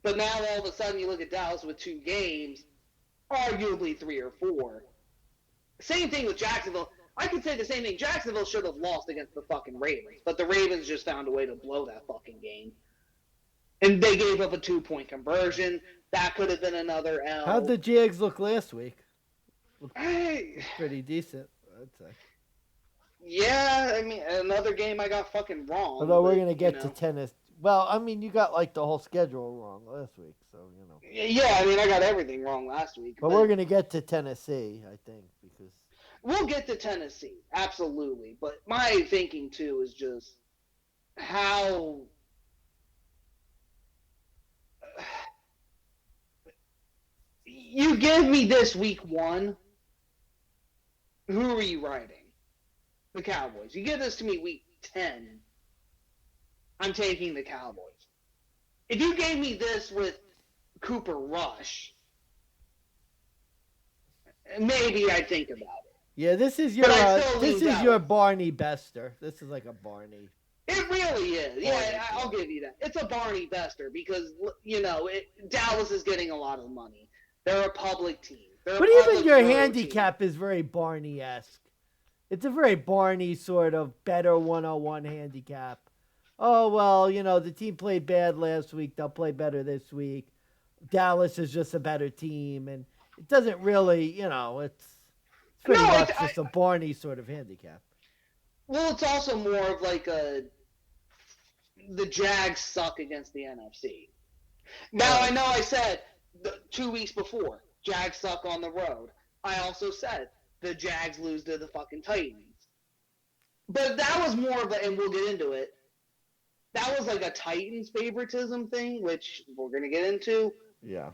But now all of a sudden you look at Dallas with 2 games, arguably 3 or 4. Same thing with Jacksonville. I could say the same thing. Jacksonville should have lost against the fucking Ravens, but the Ravens just found a way to blow that fucking game. And they gave up a 2-point conversion. That could have been another L. How'd the Jags look last week? Hey. Pretty decent, I'd say. Yeah, I mean, another game I got fucking wrong. Although we're going to get to tennis. Well, I mean, you got like the whole schedule wrong last week, so you know. Yeah, I mean, I got everything wrong last week. But we're gonna get to Tennessee, I think, because we'll get to Tennessee, absolutely. But my thinking too is just how you give me this week 1. Who are you riding? The Cowboys. You give this to me week 10. I'm taking the Cowboys. If you gave me this with Cooper Rush, maybe I'd think about it. yeah, this is your Barney Bester. This is like a Barney. It really is. Yeah, I'll give you that. It's a Barney Bester because Dallas is getting a lot of money. They're a public team. But even your handicap is very Barney-esque. It's a very Barney sort of better 101 handicap. Oh, well, the team played bad last week. They'll play better this week. Dallas is just a better team. And it doesn't really, it's pretty much just a Barney sort of handicap. Well, it's also more of like the Jags suck against the NFC. Now, I know I said 2 weeks before, Jags suck on the road. I also said the Jags lose to the fucking Titans. But that was more of and we'll get into it, that was like a Titans favoritism thing, which we're going to get into. Yeah.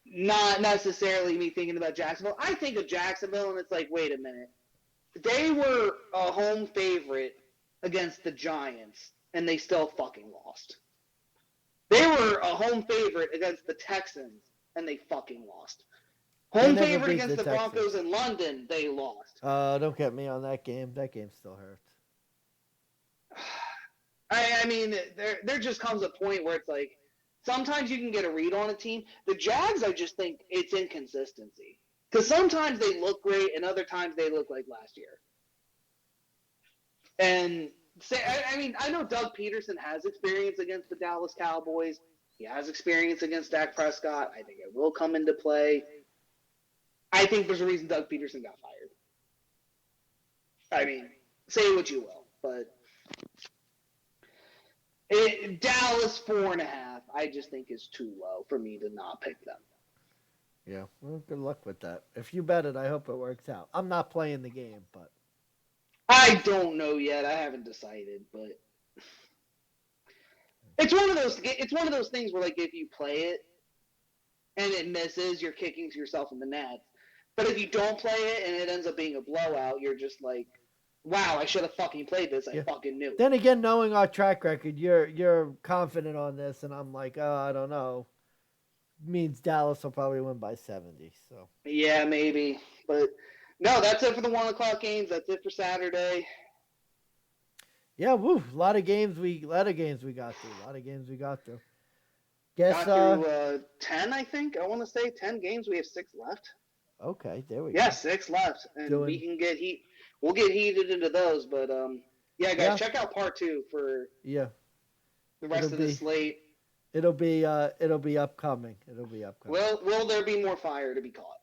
Not necessarily me thinking about Jacksonville. I think of Jacksonville, and it's like, wait a minute. They were a home favorite against the Giants, and they still fucking lost. They were a home favorite against the Texans, and they fucking lost. Home favorite against the Broncos in London, they lost. Don't get me on that game. That game still hurts. I mean, there just comes a point where it's like, sometimes you can get a read on a team. The Jags, I just think it's inconsistency. Because sometimes they look great, and other times they look like last year. And I know Doug Peterson has experience against the Dallas Cowboys. He has experience against Dak Prescott. I think it will come into play. I think there's a reason Doug Peterson got fired. I mean, say what you will, but Dallas 4.5, I just think is too low for me to not pick them. Yeah, well, good luck with that. If you bet it, I hope it works out. I'm not playing the game, but I don't know yet. I haven't decided, but it's one of those things where, like, if you play it and it misses, you're kicking yourself in the nuts. But if you don't play it and it ends up being a blowout, you're just like, wow, I should have fucking played this. I fucking knew. Then again, knowing our track record, you're confident on this, and I'm like, oh, I don't know. Means Dallas will probably win by 70. So yeah, maybe, but no, that's it for the 1:00 games. That's it for Saturday. Yeah, woo! A lot of games we got through. Guess got through 10, I think. I want to say 10 games. We have 6 left. Okay, there we go. Yeah, 6 left, and we can get heat. We'll get heated into those, but yeah, guys, check out part 2 for the rest of the slate. It'll be upcoming. Will there be more fire to be caught?